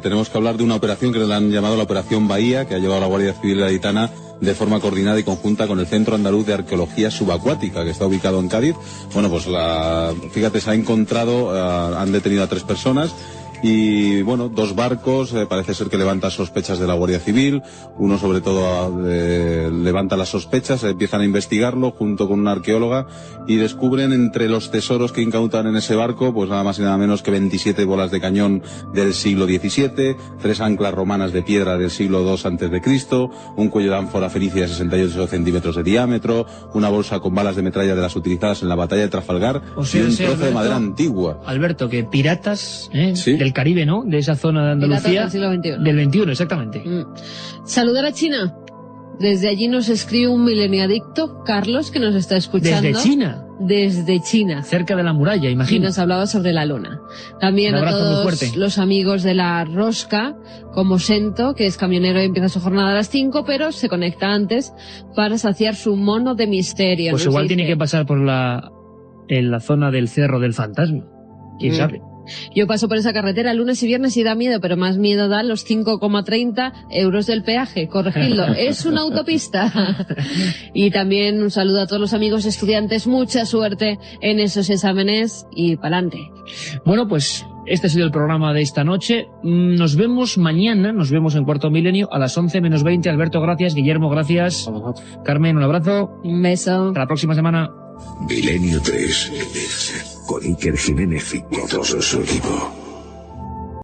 Tenemos que hablar de una operación que le han llamado la Operación Bahía, que ha llevado la Guardia Civil gaditana de forma coordinada y conjunta con el Centro Andaluz de Arqueología Subacuática, que está ubicado en Cádiz. Bueno, pues fíjate, se ha encontrado, han detenido a 3 personas. Y bueno, 2 barcos, parece ser que levantan sospechas de la Guardia Civil, uno sobre todo levanta las sospechas, empiezan a investigarlo junto con una arqueóloga y descubren entre los tesoros que incautan en ese barco, pues nada más y nada menos que 27 bolas de cañón del siglo XVII, 3 anclas romanas de piedra del siglo II a.C., un cuello de ánfora fenicia de 68 centímetros de diámetro, una bolsa con balas de metralla de las utilizadas en la batalla de Trafalgar y un trozo de madera antigua. Alberto, que piratas, ¿sí? Del Caribe, ¿no? De esa zona de Andalucía. Del siglo XXI. Del XXI, exactamente. Saludar a China. Desde allí nos escribe un mileniadicto, Carlos, que nos está escuchando. ¿Desde China? Desde China. Cerca de la muralla, imagino. Y nos hablaba sobre la luna. También a todos los amigos de la Rosca, como Sento, que es camionero y empieza su jornada a las 5, pero se conecta antes para saciar su mono de misterio. Pues igual tiene que pasar por en la zona del Cerro del Fantasma. ¿Quién sabe? Yo paso por esa carretera lunes y viernes y da miedo, pero más miedo dan los 5,30 euros del peaje. Corregidlo, es una autopista. Y también un saludo a todos los amigos estudiantes, mucha suerte en esos exámenes y pa'lante. Bueno, pues este ha sido el programa de esta noche. Nos vemos mañana, nos vemos en Cuarto Milenio a las 11 menos 20. Alberto, gracias. Guillermo, gracias. Carmen, un abrazo. Un beso. Hasta la próxima semana. Milenio 3, con Iker Jiménez y todo su equipo.